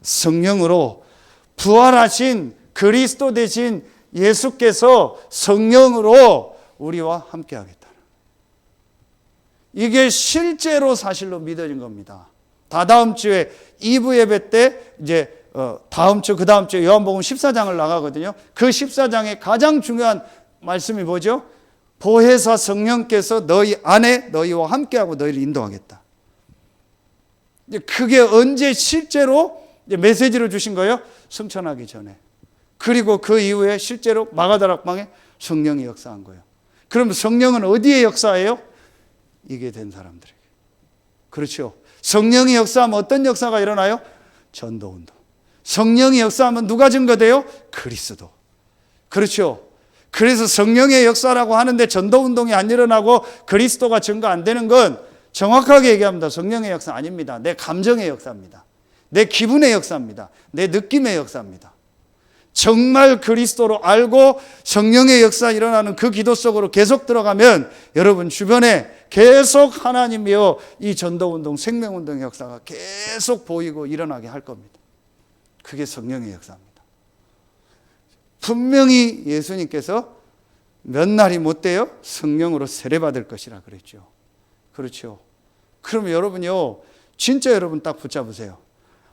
성령으로 부활하신 그리스도 되신 예수께서 성령으로 우리와 함께 하겠다. 이게 실제로 사실로 믿어진 겁니다. 다다음 주에 2부 예배 때 이제 다음 주, 그 다음 주에 요한복음 14장을 나가거든요. 그 14장의 가장 중요한 말씀이 뭐죠? 보혜사 성령께서 너희 안에 너희와 함께하고 너희를 인도하겠다. 그게 언제 실제로 메시지를 주신 거예요? 승천하기 전에. 그리고 그 이후에 실제로 마가다락방에 성령이 역사한 거예요. 그럼 성령은 어디에 역사해요? 이게 된 사람들에게. 그렇죠. 성령이 역사하면 어떤 역사가 일어나요? 전도운동. 성령이 역사하면 누가 증거돼요? 그리스도. 그렇죠. 그래서 성령의 역사라고 하는데 전도운동이 안 일어나고 그리스도가 증거 안 되는 건 정확하게 얘기합니다. 성령의 역사 아닙니다. 내 감정의 역사입니다. 내 기분의 역사입니다. 내 느낌의 역사입니다. 정말 그리스도로 알고 성령의 역사 일어나는 그 기도 속으로 계속 들어가면 여러분 주변에 계속 하나님이여 이 전도운동, 생명운동의 역사가 계속 보이고 일어나게 할 겁니다. 그게 성령의 역사입니다. 분명히 예수님께서 몇 날이 못 돼요? 성령으로 세례받을 것이라 그랬죠. 그렇죠. 그러면 여러분요, 진짜 여러분 딱 붙잡으세요.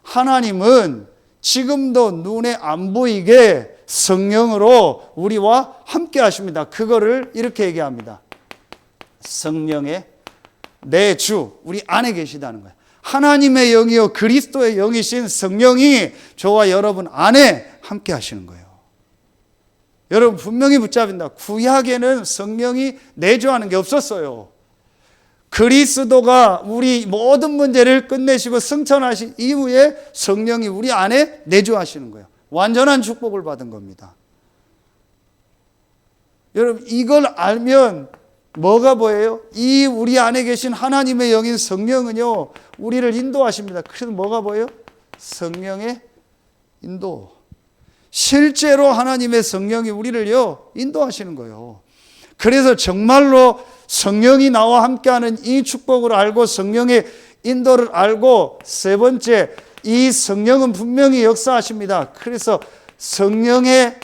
하나님은 지금도 눈에 안 보이게 성령으로 우리와 함께 하십니다. 그거를 이렇게 얘기합니다. 성령의 내 주, 우리 안에 계시다는 거예요. 하나님의 영이요 그리스도의 영이신 성령이 저와 여러분 안에 함께 하시는 거예요. 여러분 분명히 붙잡는다. 구약에는 성령이 내주하는 게 없었어요. 그리스도가 우리 모든 문제를 끝내시고 승천하신 이후에 성령이 우리 안에 내주하시는 거예요. 완전한 축복을 받은 겁니다. 여러분 이걸 알면 뭐가 보여요? 이 우리 안에 계신 하나님의 영인 성령은요 우리를 인도하십니다. 그래서 뭐가 보여요? 성령의 인도. 실제로 하나님의 성령이 우리를요 인도하시는 거예요. 그래서 정말로 성령이 나와 함께하는 이 축복을 알고 성령의 인도를 알고 세 번째, 이 성령은 분명히 역사하십니다. 그래서 성령의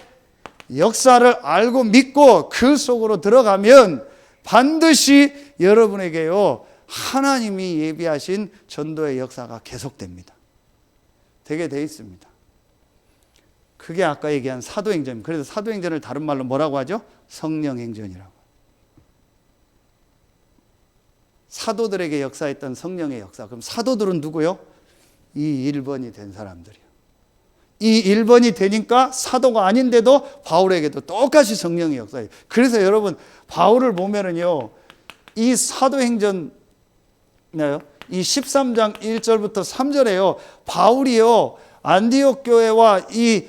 역사를 알고 믿고 그 속으로 들어가면 반드시 여러분에게요 하나님이 예비하신 전도의 역사가 계속됩니다. 되게 돼 있습니다. 그게 아까 얘기한 사도행전. 그래서 사도행전을 다른 말로 뭐라고 하죠? 성령행전이라고. 사도들에게 역사했던 성령의 역사. 그럼 사도들은 누구요? 이 1번이 된 사람들이요. 이 1번이 되니까 사도가 아닌데도 바울에게도 똑같이 성령의 역사예요. 그래서 여러분 바울을 보면은요 이 사도행전 이 13장 1절부터 3절에요 바울이요 안디옥 교회와 이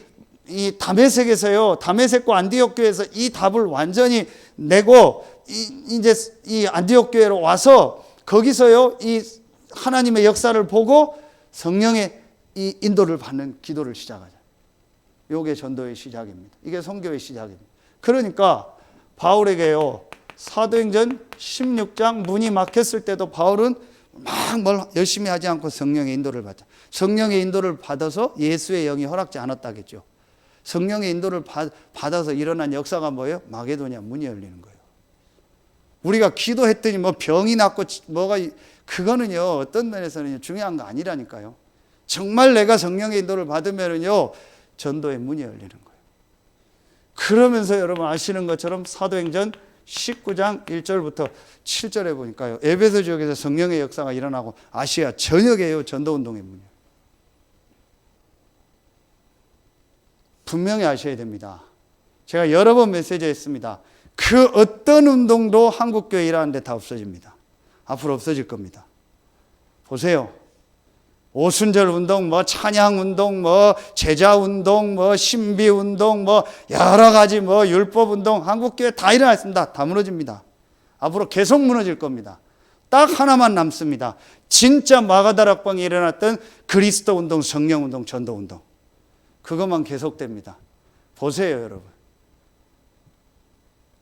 다메섹에서요 다메섹과 안디옥 교회에서 이 답을 완전히 내고 이제 이 안디옥 교회로 와서 거기서요 이 하나님의 역사를 보고 성령의 이 인도를 받는 기도를 시작하자. 이게 전도의 시작입니다. 이게 선교의 시작입니다. 그러니까 바울에게요 사도행전 16장 문이 막혔을 때도 바울은 막 뭘 열심히 하지 않고 성령의 인도를 받자. 성령의 인도를 받아서 예수의 영이 허락지 않았다겠죠. 성령의 인도를 받아서 일어난 역사가 뭐예요? 마게도냐 문이 열리는 거예요. 우리가 기도했더니 뭐 병이 낫고 뭐가 그거는요 어떤 면에서는 중요한 거 아니라니까요. 정말 내가 성령의 인도를 받으면은요 전도의 문이 열리는 거예요. 그러면서 여러분 아시는 것처럼 사도행전 19장 1절부터 7절에 보니까요 에베소 지역에서 성령의 역사가 일어나고 아시아 전역에요 전도운동의 문이에요. 분명히 아셔야 됩니다. 제가 여러 번 메시지 했습니다. 그 어떤 운동도 한국교회 일하는데 다 없어집니다. 앞으로 없어질 겁니다. 보세요. 오순절 운동, 뭐 찬양 운동, 뭐 제자 운동, 뭐 신비 운동, 뭐 여러 가지 뭐 율법 운동, 한국교회 다 일어났습니다. 다 무너집니다. 앞으로 계속 무너질 겁니다. 딱 하나만 남습니다. 진짜 마가다락방에 일어났던 그리스도 운동, 성령 운동, 전도 운동. 그것만 계속됩니다. 보세요, 여러분.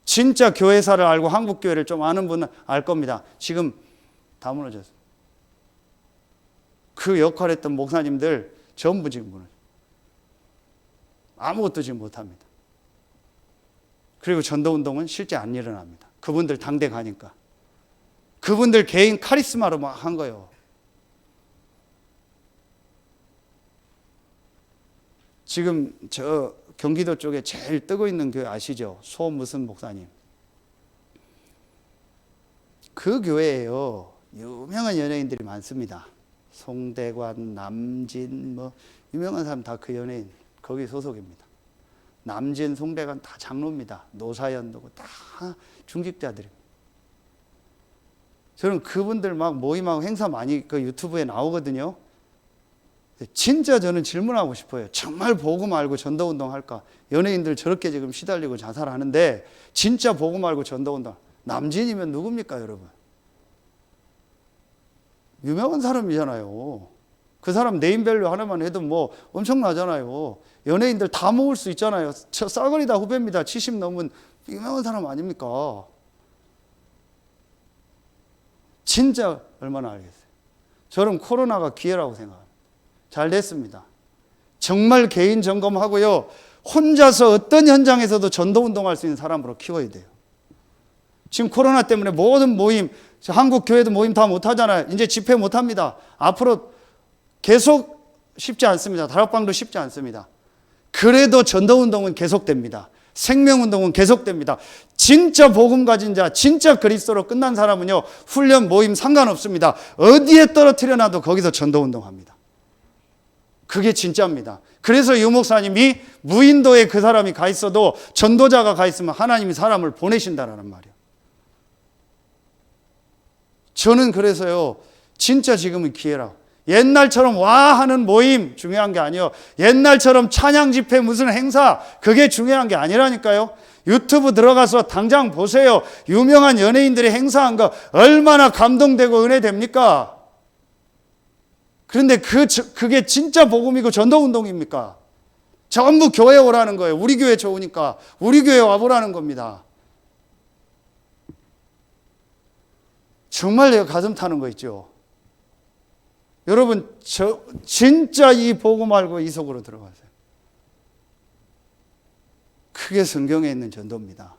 진짜 교회사를 알고 한국교회를 좀 아는 분은 알 겁니다. 지금 다 무너졌어요. 그 역할을 했던 목사님들 전부 지금 무너져요. 아무것도 지금 못합니다. 그리고 전도운동은 실제 안 일어납니다. 그분들 당대 가니까. 그분들 개인 카리스마로 막 한 거예요. 지금 저 경기도 쪽에 제일 뜨고 있는 교회 아시죠? 소 무슨 목사님. 그 교회에요. 유명한 연예인들이 많습니다. 송대관, 남진, 뭐 유명한 사람 다 그 연예인 거기 소속입니다. 남진, 송대관 다 장로입니다. 노사연도고 다 중직자들입니다. 저는 그분들 막 모임하고 행사 많이 그 유튜브에 나오거든요. 진짜 저는 질문하고 싶어요. 정말 복음 알고 전도운동 할까? 연예인들 저렇게 지금 시달리고 자살하는데 진짜 복음 알고 전도운동. 남진이면 누굽니까, 여러분? 유명한 사람이잖아요. 그 사람 네임밸류 하나만 해도 뭐 엄청나잖아요. 연예인들 다 모을 수 있잖아요. 저 싸그리 다 후배입니다. 70 넘은 유명한 사람 아닙니까? 진짜 얼마나 알겠어요. 저는 코로나가 기회라고 생각합니다. 잘 됐습니다. 정말 개인 점검하고요. 혼자서 어떤 현장에서도 전도운동할 수 있는 사람으로 키워야 돼요. 지금 코로나 때문에 모든 모임, 한국 교회도 모임 다 못하잖아요. 이제 집회 못합니다. 앞으로 계속 쉽지 않습니다. 다락방도 쉽지 않습니다. 그래도 전도운동은 계속됩니다. 생명운동은 계속됩니다. 진짜 복음 가진 자, 진짜 그리스도로 끝난 사람은요, 훈련, 모임 상관없습니다. 어디에 떨어뜨려 놔도 거기서 전도운동합니다. 그게 진짜입니다. 그래서 유 목사님이 무인도에 그 사람이 가 있어도 전도자가 가 있으면 하나님이 사람을 보내신다라는 말이에요. 저는 그래서요, 진짜 지금은 기회라고. 옛날처럼 와 하는 모임 중요한 게 아니에요. 옛날처럼 찬양 집회 무슨 행사 그게 중요한 게 아니라니까요. 유튜브 들어가서 당장 보세요. 유명한 연예인들이 행사한 거 얼마나 감동되고 은혜됩니까? 그런데 그게 진짜 복음이고 전도운동입니까? 전부 교회 오라는 거예요. 우리 교회 좋으니까 우리 교회 와보라는 겁니다. 정말 내가 가슴 타는 거 있죠. 여러분, 진짜 이 복음 알고 이 속으로 들어가세요. 그게 성경에 있는 전도입니다.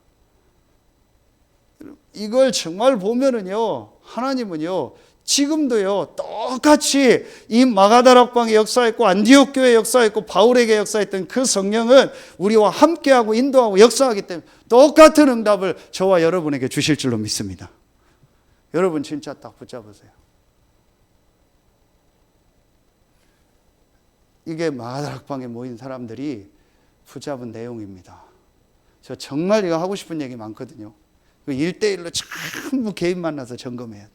이걸 정말 보면은요, 하나님은요, 지금도요, 똑같이 이 마가다락방의 역사했고, 안디옥 교회의 역사했고, 바울에게 역사했던 그 성령은 우리와 함께하고 인도하고 역사하기 때문에 똑같은 응답을 저와 여러분에게 주실 줄로 믿습니다. 여러분, 진짜 딱 붙잡으세요. 이게 마가다락방에 모인 사람들이 붙잡은 내용입니다. 저 정말 이거 하고 싶은 얘기 많거든요. 1대1로 전부 개인 만나서 점검해야 돼.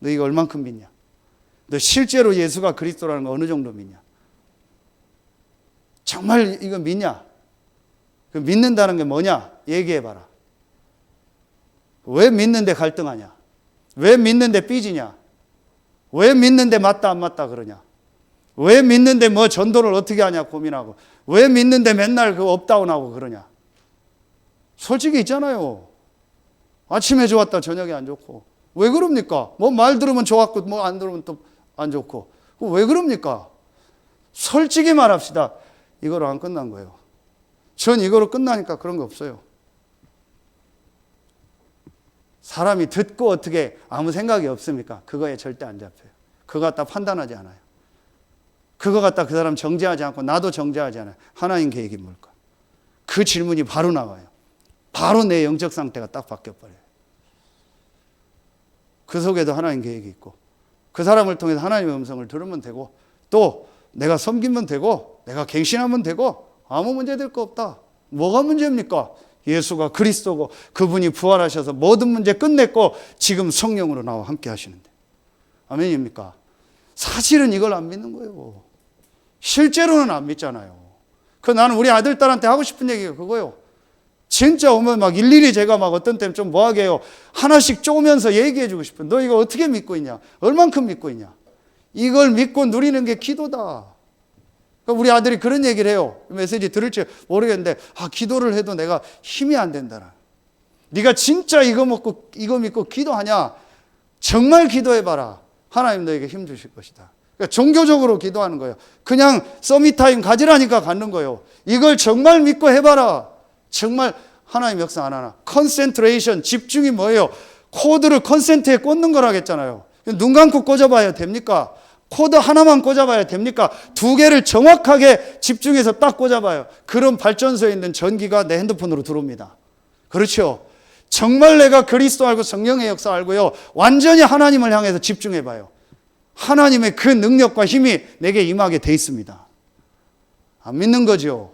너 이거 얼만큼 믿냐? 너 실제로 예수가 그리스도라는 거 어느 정도 믿냐? 정말 이거 믿냐? 그 믿는다는 게 뭐냐? 얘기해봐라. 왜 믿는데 갈등하냐? 왜 믿는데 삐지냐? 왜 믿는데 맞다 안 맞다 그러냐? 왜 믿는데 뭐 전도를 어떻게 하냐 고민하고, 왜 믿는데 맨날 그 업다운하고 그러냐? 솔직히 있잖아요. 아침에 좋았다 저녁에 안 좋고. 왜 그럽니까? 뭐 말 들으면 좋았고 뭐 안 들으면 또 안 좋고. 왜 그럽니까? 솔직히 말합시다. 이거로 안 끝난 거예요. 전 이거로 끝나니까 그런 거 없어요. 사람이 듣고 어떻게 아무 생각이 없습니까? 그거에 절대 안 잡혀요. 그거 갖다 판단하지 않아요. 그거 갖다 그 사람 정죄하지 않고 나도 정죄하지 않아요. 하나님 계획이 뭘까? 그 질문이 바로 나와요. 바로 내 영적 상태가 딱 바뀌어버려요. 그 속에도 하나님 계획이 있고, 그 사람을 통해서 하나님의 음성을 들으면 되고, 또 내가 섬기면 되고, 내가 갱신하면 되고, 아무 문제 될 거 없다. 뭐가 문제입니까? 예수가 그리스도고 그분이 부활하셔서 모든 문제 끝냈고 지금 성령으로 나와 함께 하시는데. 아멘입니까? 사실은 이걸 안 믿는 거예요. 실제로는 안 믿잖아요. 나는 우리 아들, 딸한테 하고 싶은 얘기가 그거예요. 진짜 오면 막 일일이 제가 막 어떤 때는 좀 뭐하게 해요. 하나씩 쪼면서 얘기해 주고 싶은. 너 이거 어떻게 믿고 있냐? 얼만큼 믿고 있냐? 이걸 믿고 누리는 게 기도다. 그러니까 우리 아들이 그런 얘기를 해요. 메시지 들을지 모르겠는데, 기도를 해도 내가 힘이 안 된다라. 네가 진짜 이거 믿고 기도하냐? 정말 기도해봐라. 하나님 너에게 힘 주실 것이다. 그러니까 종교적으로 기도하는 거예요. 그냥 서밋타임 가지라니까 갖는 거예요. 이걸 정말 믿고 해봐라. 정말 하나님 역사 안 하나. 컨센트레이션, 집중이 뭐예요? 코드를 컨센트에 꽂는 거라겠잖아요. 눈 감고 꽂아봐야 됩니까? 코드 하나만 꽂아봐야 됩니까? 두 개를 정확하게 집중해서 딱 꽂아봐요. 그런 발전소에 있는 전기가 내 핸드폰으로 들어옵니다. 그렇죠? 정말 내가 그리스도 알고 성령의 역사 알고요, 완전히 하나님을 향해서 집중해봐요. 하나님의 그 능력과 힘이 내게 임하게 돼 있습니다. 안 믿는 거죠.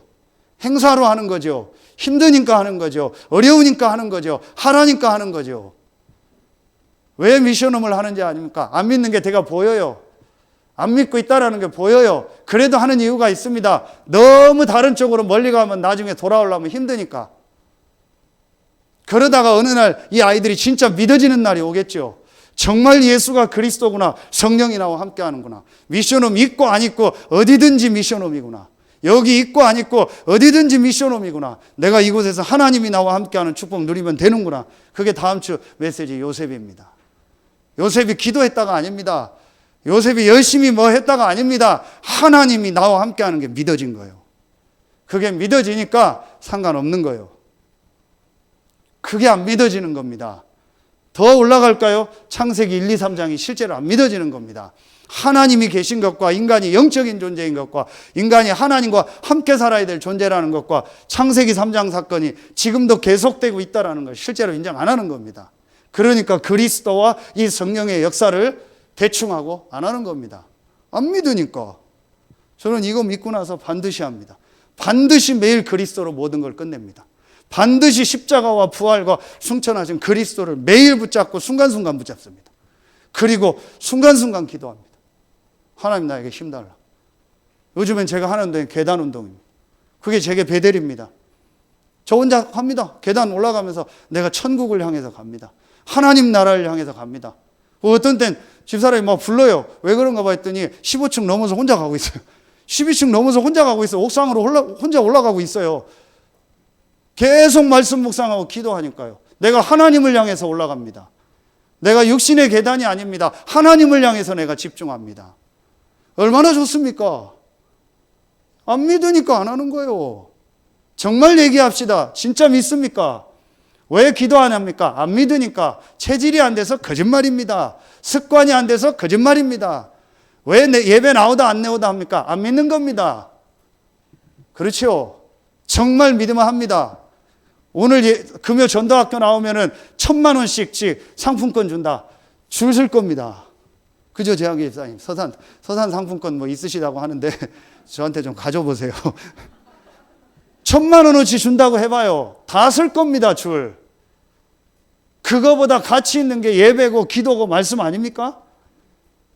행사로 하는 거죠. 힘드니까 하는 거죠. 어려우니까 하는 거죠. 하라니까 하는 거죠. 왜 미션홈을 하는지 아닙니까? 안 믿는 게 제가 보여요. 안 믿고 있다라는 게 보여요. 그래도 하는 이유가 있습니다. 너무 다른 쪽으로 멀리 가면 나중에 돌아오려면 힘드니까. 그러다가 어느 날 이 아이들이 진짜 믿어지는 날이 오겠죠. 정말 예수가 그리스도구나. 성령이 나와 함께 하는구나. 미션홈 있고 안 있고 어디든지 미션홈이구나. 여기 있고 안 있고 어디든지 미션홈이구나. 내가 이곳에서 하나님이 나와 함께하는 축복 누리면 되는구나. 그게 다음 주 메시지 요셉입니다. 요셉이 기도했다가 아닙니다. 요셉이 열심히 뭐 했다가 아닙니다. 하나님이 나와 함께하는 게 믿어진 거예요. 그게 믿어지니까 상관없는 거예요. 그게 안 믿어지는 겁니다. 더 올라갈까요? 창세기 1, 2, 3장이 실제로 안 믿어지는 겁니다. 하나님이 계신 것과 인간이 영적인 존재인 것과 인간이 하나님과 함께 살아야 될 존재라는 것과 창세기 3장 사건이 지금도 계속되고 있다는 걸 실제로 인정 안 하는 겁니다. 그러니까 그리스도와 이 성령의 역사를 대충 하고 안 하는 겁니다. 안 믿으니까. 저는 이거 믿고 나서 반드시 합니다. 반드시 매일 그리스도로 모든 걸 끝냅니다. 반드시 십자가와 부활과 승천하신 그리스도를 매일 붙잡고 순간순간 붙잡습니다. 그리고 순간순간 기도합니다. 하나님 나에게 힘달라. 요즘엔 제가 하는 운동이 계단 운동입니다. 그게 제게 베델입니다. 저 혼자 합니다. 계단 올라가면서 내가 천국을 향해서 갑니다. 하나님 나라를 향해서 갑니다. 어떤 땐 집사람이 막 불러요. 왜 그런가 봐 했더니 15층 넘어서 혼자 가고 있어요. 12층 넘어서 혼자 가고 있어요. 옥상으로 혼자 올라가고 있어요. 계속 말씀 묵상하고 기도하니까요. 내가 하나님을 향해서 올라갑니다. 내가 육신의 계단이 아닙니다. 하나님을 향해서 내가 집중합니다. 얼마나 좋습니까? 안 믿으니까 안 하는 거예요. 정말 얘기합시다. 진짜 믿습니까? 왜 기도 안 합니까? 안 믿으니까. 체질이 안 돼서 거짓말입니다. 습관이 안 돼서 거짓말입니다. 왜 예배 나오다 안 나오다 합니까? 안 믿는 겁니다. 그렇죠? 정말 믿으면 합니다. 오늘 금요 전도학교 나오면은 1,000만 원씩 상품권 준다. 줄 설 겁니다. 그죠, 재학기 집사님? 서산 상품권 뭐 있으시다고 하는데 저한테 좀 가져보세요. 1,000만 원어치 준다고 해봐요. 다 쓸 겁니다, 줄. 그거보다 가치 있는 게 예배고 기도고 말씀 아닙니까?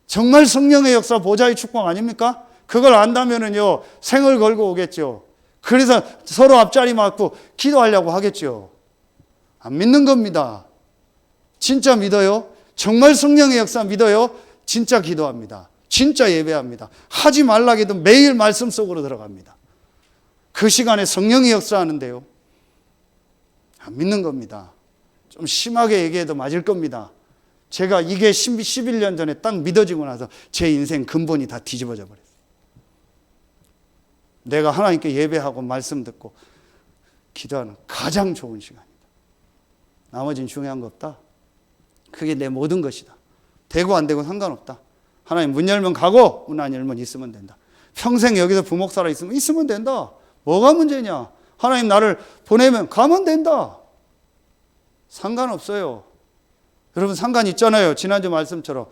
정말 성령의 역사 보좌의 축복 아닙니까? 그걸 안다면은요, 생을 걸고 오겠죠. 그래서 서로 앞자리 맞고 기도하려고 하겠죠. 안 믿는 겁니다. 진짜 믿어요? 정말 성령의 역사 믿어요? 진짜 기도합니다. 진짜 예배합니다. 하지 말라 해도 매일 말씀 속으로 들어갑니다. 그 시간에 성령이 역사하는데요. 안 믿는 겁니다. 좀 심하게 얘기해도 맞을 겁니다. 제가 이게 11년 전에 딱 믿어지고 나서 제 인생 근본이 다 뒤집어져 버렸어요. 내가 하나님께 예배하고 말씀 듣고 기도하는 가장 좋은 시간이다. 나머지는 중요한 거 없다. 그게 내 모든 것이다. 되고 안 되고 상관없다. 하나님 문 열면 가고 문 안 열면 있으면 된다. 평생 여기서 부목사라 있으면 된다. 뭐가 문제냐? 하나님 나를 보내면 가면 된다. 상관없어요. 여러분 상관 있잖아요. 지난주 말씀처럼.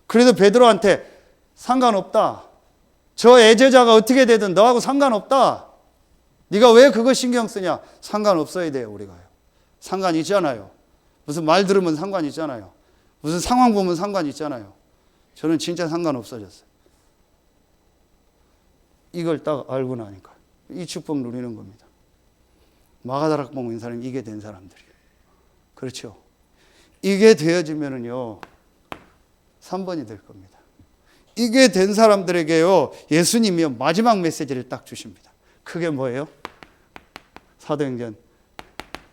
그래도 베드로한테 상관없다. 저 애제자가 어떻게 되든 너하고 상관없다. 네가 왜 그거 신경 쓰냐? 상관없어야 돼요, 우리가요. 상관 있잖아요. 무슨 말 들으면 상관 있잖아요. 무슨 상황 보면 상관 있잖아요. 저는 진짜 상관없어졌어요. 이걸 딱 알고 나니까 이 축복 누리는 겁니다. 마가다락 보면 사람이 이게 된 사람들이에요. 그렇죠? 이게 되어지면은요 3번이 될 겁니다. 이게 된 사람들에게요 예수님이요 마지막 메시지를 딱 주십니다. 그게 뭐예요? 사도행전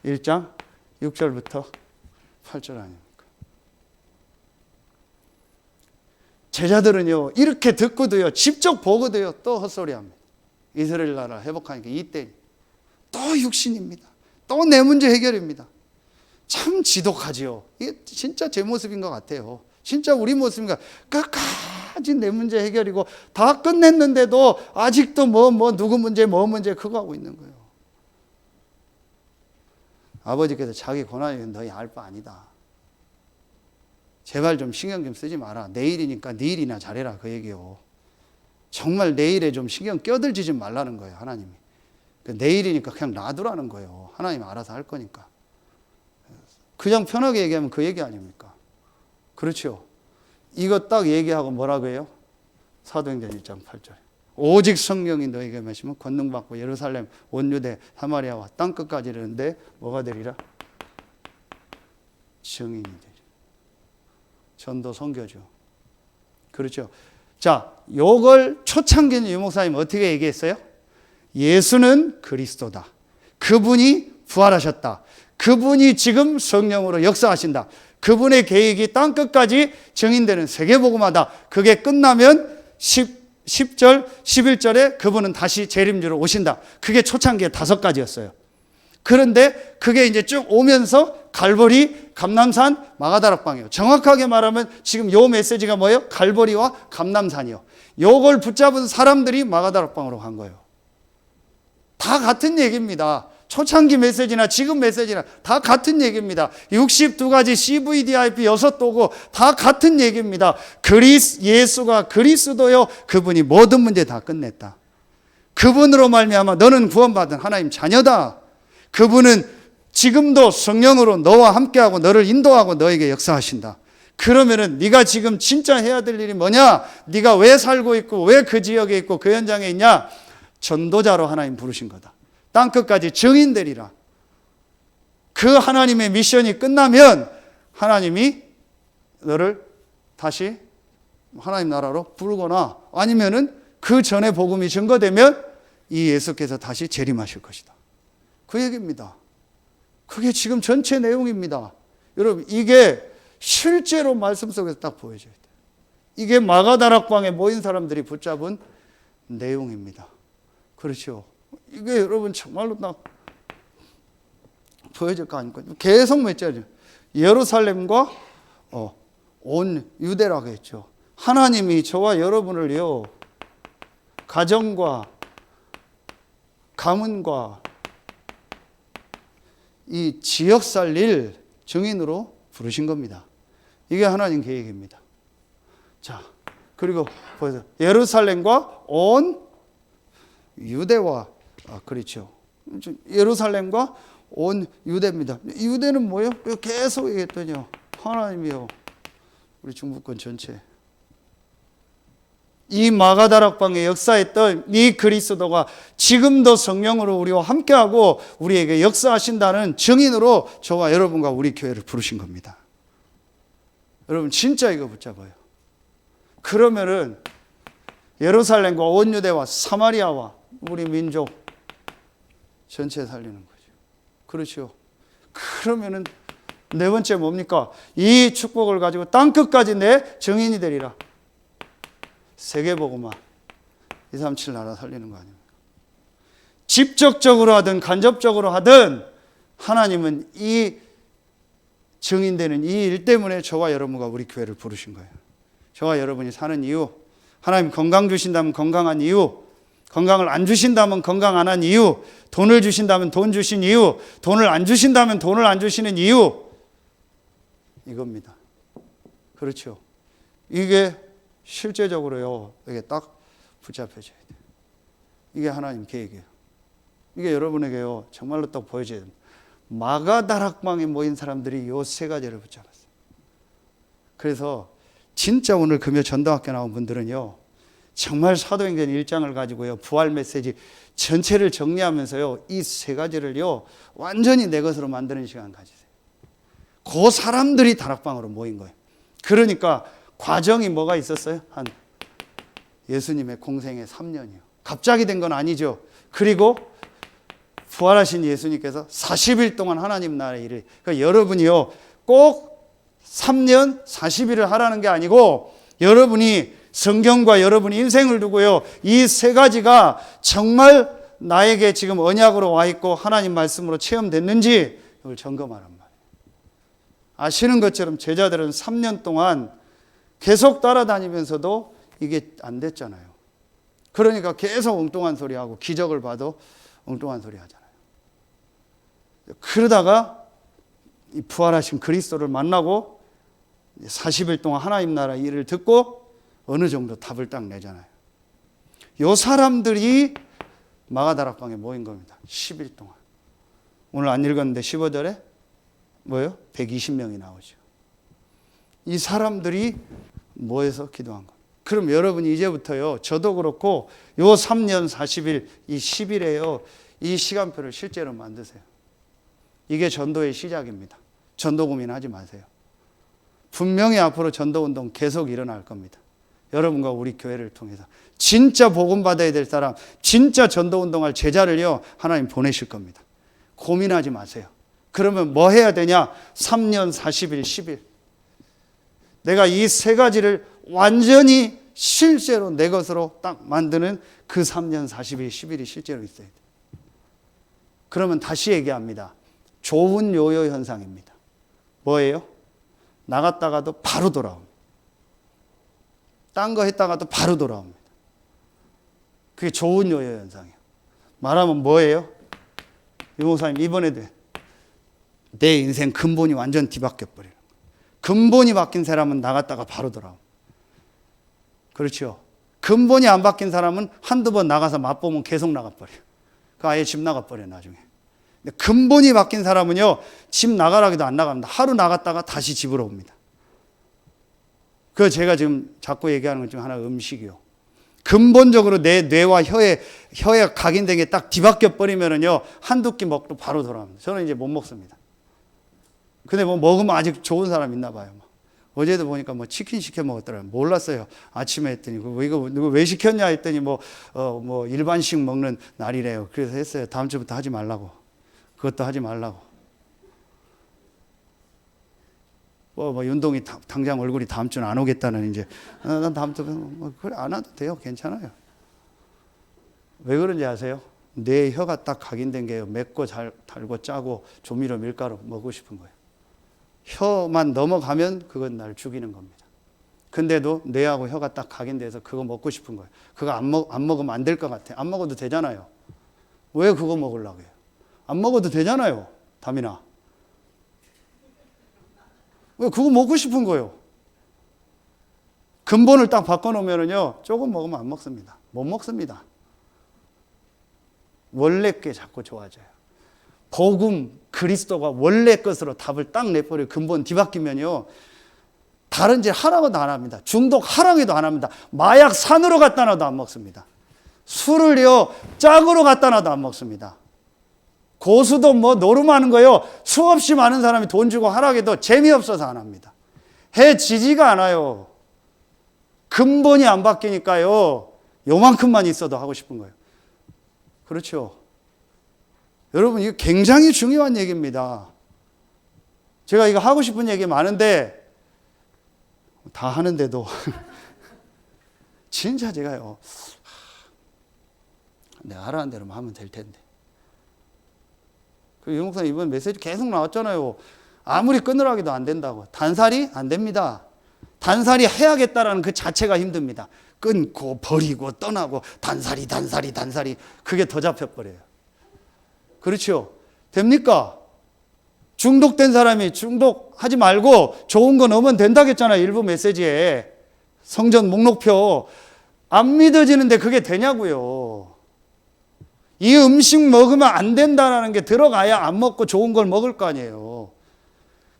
1장 6절부터 8절 아닙니까? 제자들은요 이렇게 듣고도요 직접 보고도요 또 헛소리합니다. 이스라엘 나라 회복하니까 이때 또 육신입니다. 또 내 문제 해결입니다. 참 지독하지요. 이게 진짜 제 모습인 것 같아요. 진짜 우리 모습인가? 끝까지 내 문제 해결이고 다 끝냈는데도 아직도 누구 문제 뭐 문제 그거 하고 있는 거예요. 아버지께서 자기 고난이 너희 알 바 아니다. 제발 좀 신경 좀 쓰지 마라. 내일이니까 네 일이나 잘해라 그 얘기요. 정말 내일에 좀 신경 껴들지 좀 말라는 거예요, 하나님이. 내일이니까 그냥 놔두라는 거예요. 하나님 알아서 할 거니까. 그냥 편하게 얘기하면 그 얘기 아닙니까? 그렇죠. 이거 딱 얘기하고 뭐라고 해요? 사도행전 1장 8절. 오직 성령이 너에게 마시면 권능 받고 예루살렘, 온 유대, 사마리아와 땅 끝까지 이르는데 뭐가 되리라? 증인이 되리라. 전도 선교죠. 그렇죠. 자, 요걸 초창기는 유목사님 어떻게 얘기했어요? 예수는 그리스도다. 그분이 부활하셨다. 그분이 지금 성령으로 역사하신다. 그분의 계획이 땅 끝까지 증인되는 세계복음화다. 그게 끝나면 10절, 11절에 그분은 다시 재림주로 오신다. 그게 초창기의 5가지였어요. 그런데 그게 이제 쭉 오면서 갈보리, 감남산, 마가다락방이에요. 정확하게 말하면 지금 요 메시지가 뭐예요? 갈보리와 감남산이요. 요걸 붙잡은 사람들이 마가다락방으로 간 거예요. 다 같은 얘기입니다. 초창기 메시지나 지금 메시지나 다 같은 얘기입니다. 62가지 CVDIP 6도고 다 같은 얘기입니다. 예수가 그리스도요. 그분이 모든 문제 다 끝냈다. 그분으로 말미암아 너는 구원받은 하나님 자녀다. 그분은 지금도 성령으로 너와 함께하고 너를 인도하고 너에게 역사하신다. 그러면은 네가 지금 진짜 해야 될 일이 뭐냐? 네가 왜 살고 있고 왜 그 지역에 있고 그 현장에 있냐? 전도자로 하나님 부르신 거다. 땅끝까지 증인되리라. 그 하나님의 미션이 끝나면 하나님이 너를 다시 하나님 나라로 부르거나 아니면은 그 전에 복음이 증거되면 이 예수께서 다시 재림하실 것이다. 그 얘기입니다. 그게 지금 전체 내용입니다. 여러분, 이게 실제로 말씀 속에서 딱 보여져야 돼요. 이게 마가다락방에 모인 사람들이 붙잡은 내용입니다. 그렇죠. 이게 여러분 정말로 딱 보여질 거 아닙니까? 계속 맺자죠. 예루살렘과 온 유대라고 했죠. 하나님이 저와 여러분을요, 가정과 가문과 이 지역 살릴 증인으로 부르신 겁니다. 이게 하나님 계획입니다. 자, 그리고 보세요. 예루살렘과 온 유대와 그렇죠. 예루살렘과 온 유대입니다. 유대는 뭐예요? 계속 얘기했더니요. 하나님이요. 우리 중부권 전체. 이 마가다락방에 역사했던 이 그리스도가 지금도 성령으로 우리와 함께하고 우리에게 역사하신다는 증인으로 저와 여러분과 우리 교회를 부르신 겁니다. 여러분 진짜 이거 붙잡아요. 그러면은 예루살렘과 온 유대와 사마리아와 우리 민족 전체 살리는 거죠. 그렇죠. 그러면은 네 번째 뭡니까? 이 축복을 가지고 땅끝까지 내 증인이 되리라. 세계복음화 237 나라 살리는 거 아닙니까? 직접적으로 하든 간접적으로 하든 하나님은 이 증인되는 이 일 때문에 저와 여러분과 우리 교회를 부르신 거예요. 저와 여러분이 사는 이유, 하나님 건강 주신다면 건강한 이유, 건강을 안 주신다면 건강 안 한 이유, 돈을 주신다면 돈 주신 이유, 돈을 안 주신다면 돈을 안 주시는 이유, 이겁니다. 그렇죠. 이게 실제적으로요, 이게 딱 붙잡혀져야 돼요. 이게 하나님 계획이에요. 이게 여러분에게요, 정말로 딱 보여줘야 됩니다. 마가다락방에 모인 사람들이 요 3가지를 붙잡았어요. 그래서 진짜 오늘 금요 전도학교 나온 분들은요, 정말 사도행전 1장을 가지고요, 부활 메시지 전체를 정리하면서요, 이 3가지를요, 완전히 내 것으로 만드는 시간 가지세요. 그 사람들이 다락방으로 모인 거예요. 그러니까 과정이 뭐가 있었어요? 한 예수님의 공생의 3년이요. 갑자기 된 건 아니죠. 그리고 부활하신 예수님께서 40일 동안 하나님 나라의 일을, 그러니까 여러분이요, 꼭 3년 40일을 하라는 게 아니고 여러분이 성경과 여러분이 인생을 두고요, 이 3가지가 정말 나에게 지금 언약으로 와 있고 하나님 말씀으로 체험됐는지 이걸 점검하란 말이에요. 아시는 것처럼 제자들은 3년 동안 계속 따라다니면서도 이게 안 됐잖아요. 그러니까 계속 엉뚱한 소리 하고 기적을 봐도 엉뚱한 소리 하잖아요. 그러다가 이 부활하신 그리스도를 만나고 40일 동안 하나님 나라 일을 듣고 어느 정도 답을 딱 내잖아요. 요 사람들이 마가다락방에 모인 겁니다. 10일 동안. 오늘 안 읽었는데 15절에 뭐예요? 120명이 나오죠. 이 사람들이 모여서 기도한 겁니다. 그럼 여러분이 이제부터요, 저도 그렇고 요 3년 40일, 이 10일에요, 이 시간표를 실제로 만드세요. 이게 전도의 시작입니다. 전도 고민하지 마세요. 분명히 앞으로 전도운동 계속 일어날 겁니다. 여러분과 우리 교회를 통해서 진짜 복음 받아야 될 사람, 진짜 전도운동할 제자를요, 하나님 보내실 겁니다. 고민하지 마세요. 그러면 뭐 해야 되냐? 3년 40일 10일. 내가 이 세 가지를 완전히 실제로 내 것으로 딱 만드는 그 3년 40일 10일이 실제로 있어야 돼요. 그러면 다시 얘기합니다. 좋은 요요 현상입니다. 뭐예요? 나갔다가도 바로 돌아옵니다. 딴 거 했다가도 바로 돌아옵니다. 그게 좋은 요요 현상이에요. 말하면 뭐예요? 이 목사님, 이번에도 내 인생 근본이 완전 뒤바뀌어 버려요. 근본이 바뀐 사람은 나갔다가 바로 돌아옵니다. 그렇죠? 근본이 안 바뀐 사람은 한두 번 나가서 맛보면 계속 나가버려요. 그 아예 집 나가버려요, 나중에. 근데 근본이 바뀐 사람은요, 집 나가라기도 안 나갑니다. 하루 나갔다가 다시 집으로 옵니다. 그 제가 지금 자꾸 얘기하는 것 중 하나 음식이요. 근본적으로 내 뇌와 혀에 각인된 게 딱 뒤바뀌어 버리면은요, 한두 끼 먹고 바로 돌아옵니다. 저는 이제 못 먹습니다. 근데 뭐 먹으면 아직 좋은 사람 있나 봐요. 어제도 보니까 뭐 치킨 시켜 먹었더라고요. 몰랐어요. 아침에 했더니 이거 왜 시켰냐 했더니 뭐 일반식 먹는 날이래요. 그래서 했어요. 다음 주부터 하지 말라고. 그것도 하지 말라고. 윤동이 당장 얼굴이 다음 주는 안 오겠다는 이제 난 다음 주 그래 안 와도 돼요. 괜찮아요. 왜 그런지 아세요? 내 혀가 딱 각인된 게요. 맵고 달고 짜고 조미료 밀가루 먹고 싶은 거예요. 혀만 넘어가면 그건 날 죽이는 겁니다. 근데도 뇌하고 혀가 딱 각인돼서 그거 먹고 싶은 거예요. 그거 안 먹으면 안 될 것 같아. 안 먹어도 되잖아요. 왜 그거 먹으려고 해요? 안 먹어도 되잖아요. 담이나. 왜 그거 먹고 싶은 거예요? 근본을 딱 바꿔놓으면요, 조금 먹으면 안 먹습니다. 못 먹습니다. 원래 게 자꾸 좋아져요. 복음, 그리스도가 원래 것으로 답을 딱 내버려 근본 뒤바뀌면요, 다른 짓 하라고도 안 합니다. 중독 하라고도 안 합니다. 마약 산으로 갖다 놔도 안 먹습니다. 술을요, 짝으로 갖다 놔도 안 먹습니다. 고수도 뭐 노름하는 거요, 수없이 많은 사람이 돈 주고 하라고도 재미없어서 안 합니다. 해지지가 않아요. 근본이 안 바뀌니까요, 요만큼만 있어도 하고 싶은 거예요. 그렇죠? 여러분, 이거 굉장히 중요한 얘기입니다. 제가 이거 하고 싶은 얘기 많은데 다 하는데도 진짜 제가요, 내가 하라는 대로만 하면 될 텐데. 그 유목사님 이번 메시지 계속 나왔잖아요. 아무리 끊으라 해도 안 된다고. 단살이 안 됩니다. 단살이 해야겠다라는 그 자체가 힘듭니다. 끊고 버리고 떠나고 단살이 그게 더 잡혀버려요. 그렇죠? 됩니까? 중독된 사람이 중독하지 말고 좋은 거 넣으면 된다겠잖아요. 일부 메시지에. 성전 목록표. 안 믿어지는데 그게 되냐고요. 이 음식 먹으면 안 된다는 게 들어가야 안 먹고 좋은 걸 먹을 거 아니에요.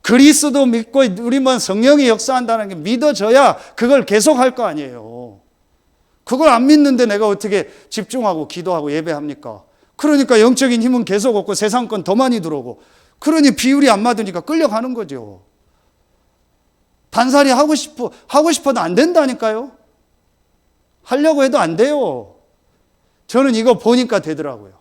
그리스도 믿고 우리만 성령이 역사한다는 게 믿어져야 그걸 계속 할 거 아니에요. 그걸 안 믿는데 내가 어떻게 집중하고 기도하고 예배합니까? 그러니까 영적인 힘은 계속 없고 세상 건 더 많이 들어오고, 그러니 비율이 안 맞으니까 끌려가는 거죠. 단살이 하고 싶어도 안 된다니까요. 하려고 해도 안 돼요. 저는 이거 보니까 되더라고요.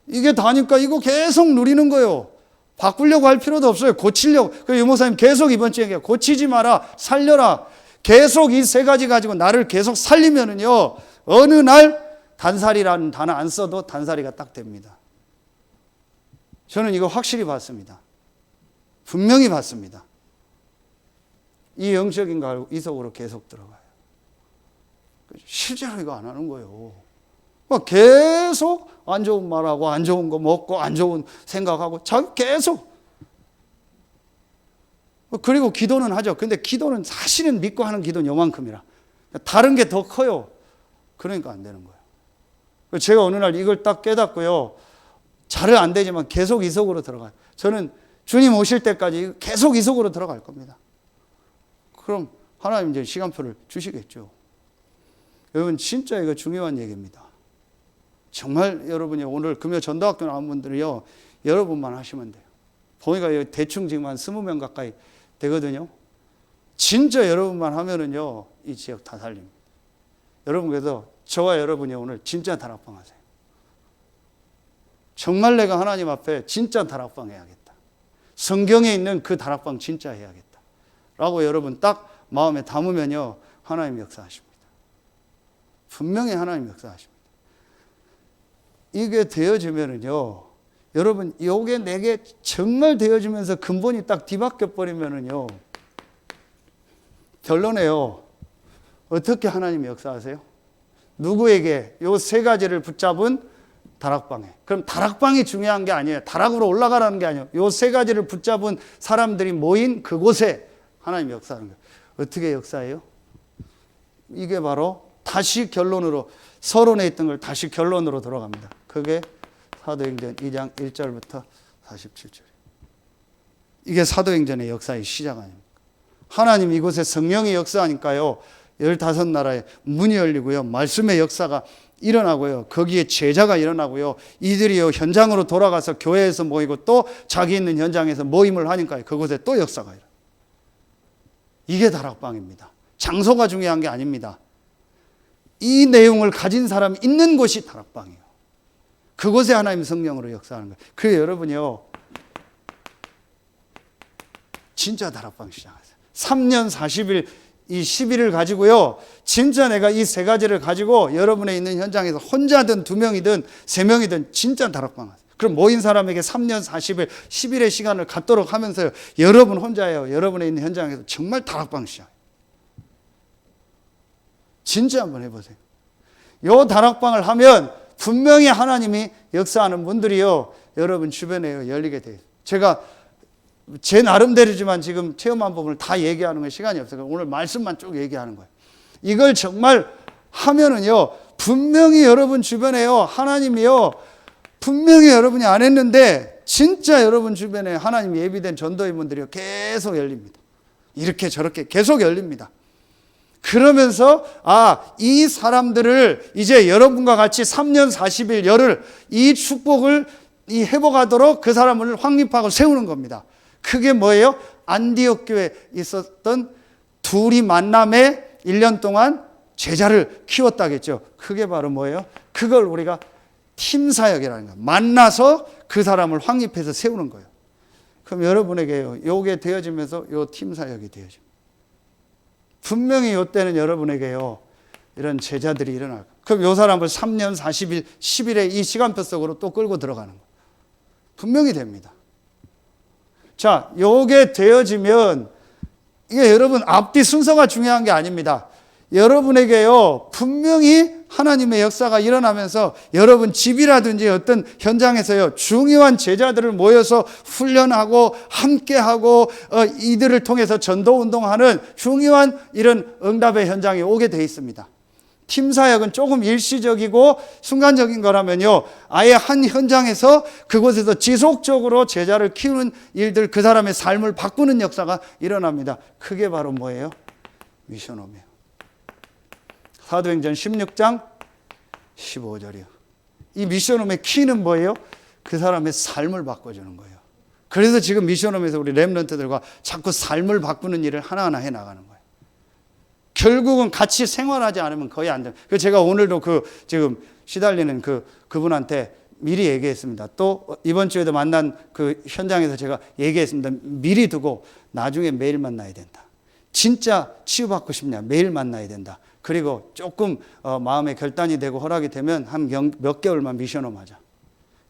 이게 다니까 이거 계속 누리는 거예요. 바꾸려고 할 필요도 없어요. 고치려고. 그 유목사님 계속 이번 주에 고치지 마라, 살려라. 계속 이 세 가지 가지고 나를 계속 살리면은요, 어느 날 단살이라는 단어 안 써도 단살이가 딱 됩니다. 저는 이거 확실히 봤습니다. 분명히 봤습니다. 이 영적인 거 이 속으로 계속 들어가요. 실제로 이거 안 하는 거예요. 계속 안 좋은 말하고 안 좋은 거 먹고 안 좋은 생각하고 계속. 그리고 기도는 하죠. 근데 기도는 사실은 믿고 하는 기도는 요만큼이라. 다른 게 더 커요. 그러니까 안 되는 거예요. 제가 어느 날 이걸 딱 깨닫고요. 잘은 안 되지만 계속 이 속으로 들어가요. 저는 주님 오실 때까지 계속 이 속으로 들어갈 겁니다. 그럼 하나님 이제 시간표를 주시겠죠. 여러분 진짜 이거 중요한 얘기입니다. 정말 여러분이 오늘 금요 전도학교 나온 분들이요. 여러분만 하시면 돼요. 보니까 대충 지금 한 20명 가까이 되거든요. 진짜 여러분만 하면은요. 이 지역 다 살립니다. 여러분 그래서 저와 여러분이 오늘 진짜 다락방 하세요. 정말 내가 하나님 앞에 진짜 다락방 해야겠다. 성경에 있는 그 다락방 진짜 해야겠다. 라고 여러분 딱 마음에 담으면요. 하나님 역사하십니다. 분명히 하나님 역사하십니다. 이게 되어지면은요. 여러분 이게 내게 정말 되어지면서 근본이 딱 뒤바뀌어 버리면은요. 결론에요. 어떻게 하나님이 역사하세요? 누구에게 요 세 가지를 붙잡은 다락방에. 그럼 다락방이 중요한 게 아니에요. 다락으로 올라가라는 게 아니에요. 요 세 가지를 붙잡은 사람들이 모인 그곳에 하나님이 역사하는 거예요. 어떻게 역사해요? 이게 바로 다시 결론으로 서론에 있던 걸 다시 결론으로 돌아갑니다. 그게 사도행전 2장 1절부터 47절. 이게 사도행전의 역사의 시작 아닙니까? 하나님 이곳에 성령이 역사하니까요. 15나라에 문이 열리고요. 말씀의 역사가 일어나고요. 거기에 제자가 일어나고요. 이들이요 현장으로 돌아가서 교회에서 모이고 또 자기 있는 현장에서 모임을 하니까요. 그곳에 또 역사가 일어나요. 이게 다락방입니다. 장소가 중요한 게 아닙니다. 이 내용을 가진 사람이 있는 곳이 다락방이에요. 그곳에 하나님 성령으로 역사하는 거예요. 그래서 여러분이요. 진짜 다락방 시작하세요. 3년 40일 이 10일을 가지고요. 진짜 내가 이 세 가지를 가지고 여러분의 있는 현장에서 혼자든 2명이든 3명이든 진짜 다락방 하세요. 그럼 모인 사람에게 3년 40일 10일의 시간을 갖도록 하면서요. 여러분 혼자예요. 여러분의 있는 현장에서 정말 다락방 시작해요. 진짜 한번 해보세요. 요 다락방을 하면 분명히 하나님이 역사하는 분들이요. 여러분 주변에 열리게 돼요. 제가 제 나름대로지만 지금 체험한 부분을 다 얘기하는 건 시간이 없어요. 오늘 말씀만 쭉 얘기하는 거예요. 이걸 정말 하면은요. 분명히 여러분 주변에요. 하나님이요. 분명히 여러분이 안 했는데 진짜 여러분 주변에 하나님 예비된 전도인분들이요. 계속 열립니다. 이렇게 저렇게 계속 열립니다. 그러면서 이 사람들을 이제 여러분과 같이 3년 40일 열흘 이 축복을 회복하도록 그 사람을 확립하고 세우는 겁니다. 그게 뭐예요? 안디옥 교회에 있었던 둘이 만남에 1년 동안 제자를 키웠다겠죠. 그게 바로 뭐예요? 그걸 우리가 팀사역이라는 거예요. 만나서 그 사람을 확립해서 세우는 거예요. 그럼 여러분에게요. 요게 되어지면서 요 팀사역이 되어집니다. 분명히 요때는 여러분에게요. 이런 제자들이 일어날 거예요. 그럼 요 사람을 3년 40일 10일의 이 시간표 속으로 또 끌고 들어가는 거예요. 분명히 됩니다. 자, 요게 되어지면 이게 여러분 앞뒤 순서가 중요한 게 아닙니다. 여러분에게요. 분명히 하나님의 역사가 일어나면서 여러분 집이라든지 어떤 현장에서요. 중요한 제자들을 모여서 훈련하고 함께하고 이들을 통해서 전도운동하는 중요한 이런 응답의 현장이 오게 돼 있습니다. 팀사역은 조금 일시적이고 순간적인 거라면요. 아예 한 현장에서 그곳에서 지속적으로 제자를 키우는 일들 그 사람의 삶을 바꾸는 역사가 일어납니다. 그게 바로 뭐예요? 미션홈이에요. 사도행전 16장 15절이요. 이 미션홈의 키는 뭐예요? 그 사람의 삶을 바꿔주는 거예요. 그래서 지금 미션홈에서 우리 렘넌트들과 자꾸 삶을 바꾸는 일을 하나하나 해나가는 거예요. 결국은 같이 생활하지 않으면 거의 안 돼요. 그래서 제가 오늘도 지금 시달리는 그분한테 미리 얘기했습니다. 또 이번 주에도 만난 그 현장에서 제가 얘기했습니다. 미리 두고 나중에 매일 만나야 된다. 진짜 치유받고 싶냐? 매일 만나야 된다. 그리고 조금 마음의 결단이 되고 허락이 되면 한 몇 개월만 미션홈 하자.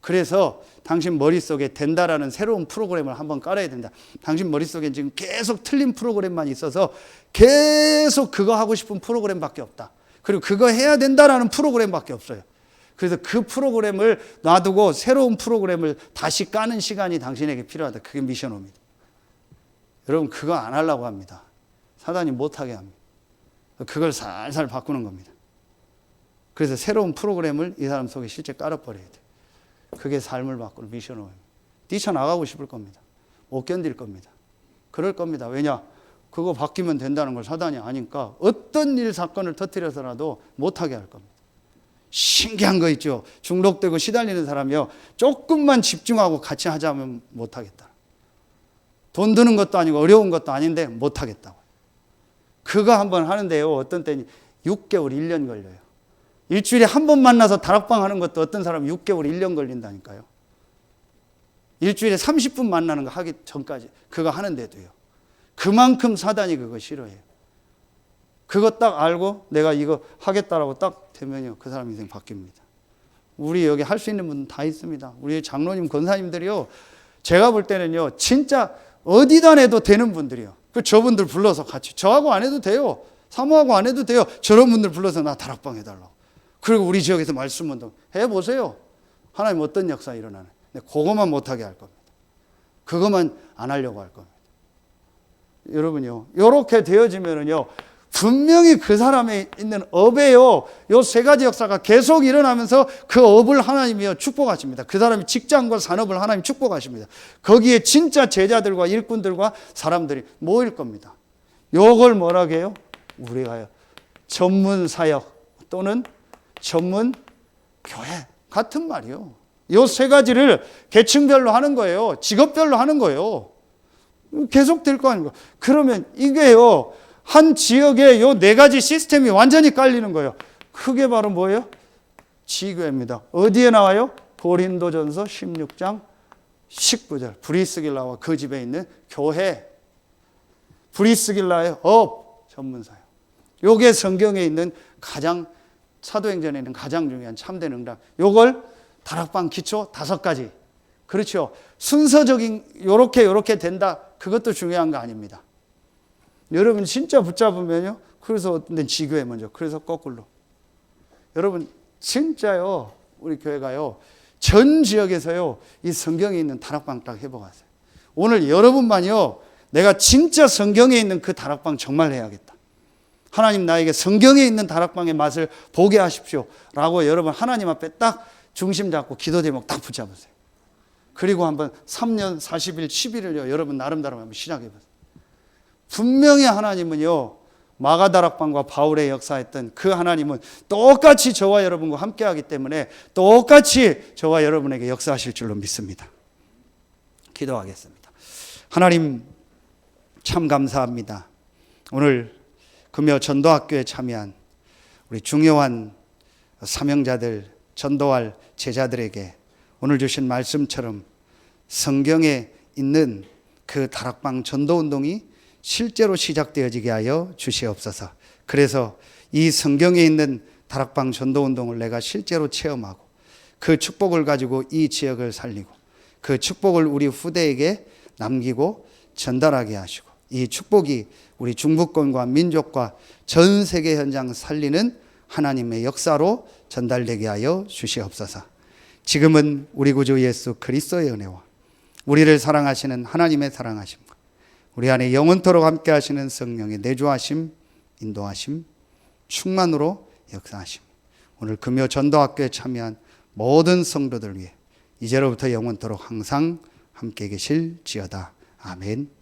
그래서 당신 머릿속에 된다라는 새로운 프로그램을 한번 깔아야 된다. 당신 머릿속에 지금 계속 틀린 프로그램만 있어서 계속 그거 하고 싶은 프로그램밖에 없다. 그리고 그거 해야 된다라는 프로그램밖에 없어요. 그래서 그 프로그램을 놔두고 새로운 프로그램을 다시 까는 시간이 당신에게 필요하다. 그게 미션홈입니다. 여러분 그거 안 하려고 합니다. 사단이 못하게 합니다. 그걸 살살 바꾸는 겁니다. 그래서 새로운 프로그램을 이 사람 속에 실제 깔아버려야 돼. 그게 삶을 바꾸는 미션호입니다. 뛰쳐나가고 싶을 겁니다. 못 견딜 겁니다. 그럴 겁니다. 왜냐? 그거 바뀌면 된다는 걸 사단이 아니까 어떤 일 사건을 터뜨려서라도 못하게 할 겁니다. 신기한 거 있죠. 중독되고 시달리는 사람이요, 조금만 집중하고 같이 하자면 못하겠다. 돈 드는 것도 아니고 어려운 것도 아닌데 못하겠다고. 그거 한번 하는데요, 어떤 때는 6개월, 1년 걸려요. 일주일에 한 번 만나서 다락방 하는 것도 어떤 사람은 6개월, 1년 걸린다니까요. 일주일에 30분 만나는 거 하기 전까지 그거 하는데도요. 그만큼 사단이 그거 싫어해요. 그거 딱 알고 내가 이거 하겠다라고 딱 되면요, 그 사람 인생 바뀝니다. 우리 여기 할 수 있는 분은 다 있습니다. 우리 장로님, 권사님들이요, 제가 볼 때는요, 진짜 어디다 내도 되는 분들이요. 그 저분들 불러서 같이, 저하고 안 해도 돼요. 사모하고 안 해도 돼요. 저런 분들 불러서 나 다락방 해달라고. 그리고 우리 지역에서 말씀 운동 해보세요. 하나님 어떤 역사 일어나는. 근데 그것만 못하게 할 겁니다. 그것만 안 하려고 할 겁니다. 여러분요, 이렇게 되어지면은요, 분명히 그 사람에 있는 업에요, 요 세 가지 역사가 계속 일어나면서 그 업을 하나님이요 축복하십니다. 그 사람이 직장과 산업을 하나님 축복하십니다. 거기에 진짜 제자들과 일꾼들과 사람들이 모일 겁니다. 요걸 뭐라고 해요? 우리가요, 전문 사역 또는 전문 교회 같은 말이요. 요 세 가지를 계층별로 하는 거예요. 직업별로 하는 거예요. 계속 될 거 아닙니까? 그러면 이게요, 한 지역에 요 네 가지 시스템이 완전히 깔리는 거예요. 그게 바로 뭐예요? 지교회입니다. 어디에 나와요? 고린도전서 16장 19절. 브리스길라와 그 집에 있는 교회. 브리스길라의 업 전문사요. 요게 성경에 있는 가장, 사도행전에 있는 가장 중요한 참된 응답. 요걸 다락방 기초 5가지. 그렇죠. 순서적인 요렇게 된다. 그것도 중요한 거 아닙니다. 여러분 진짜 붙잡으면요, 그래서 어떤 데는 지교회 먼저, 그래서 거꾸로. 여러분 진짜요, 우리 교회가요, 전 지역에서요, 이 성경에 있는 다락방 딱 해보고 가세요. 오늘 여러분만요, 내가 진짜 성경에 있는 그 다락방 정말 해야겠다. 하나님 나에게 성경에 있는 다락방의 맛을 보게 하십시오 라고 여러분 하나님 앞에 딱 중심 잡고 기도 제목 딱 붙잡으세요. 그리고 한번 3년 40일 10일을요 여러분 나름대로 한번 시작해보세요. 분명히 하나님은요, 마가다락방과 바울의 역사했던 그 하나님은 똑같이 저와 여러분과 함께하기 때문에 똑같이 저와 여러분에게 역사하실 줄로 믿습니다. 기도하겠습니다. 하나님 참 감사합니다. 오늘 금요 전도학교에 참여한 우리 중요한 사명자들, 전도할 제자들에게 오늘 주신 말씀처럼 성경에 있는 그 다락방 전도운동이 실제로 시작되어지게 하여 주시옵소서. 그래서 이 성경에 있는 다락방 전도운동을 내가 실제로 체험하고 그 축복을 가지고 이 지역을 살리고 그 축복을 우리 후대에게 남기고 전달하게 하시고 이 축복이 우리 중부권과 민족과 전 세계 현장 살리는 하나님의 역사로 전달되게 하여 주시옵소서. 지금은 우리 구주 예수 그리스도의 은혜와 우리를 사랑하시는 하나님의 사랑하심과 우리 안에 영원토록 함께 하시는 성령의 내주하심, 인도하심, 충만으로 역사하심, 오늘 금요 전도학교에 참여한 모든 성도들 위해 이제로부터 영원토록 항상 함께 계실지어다. 아멘.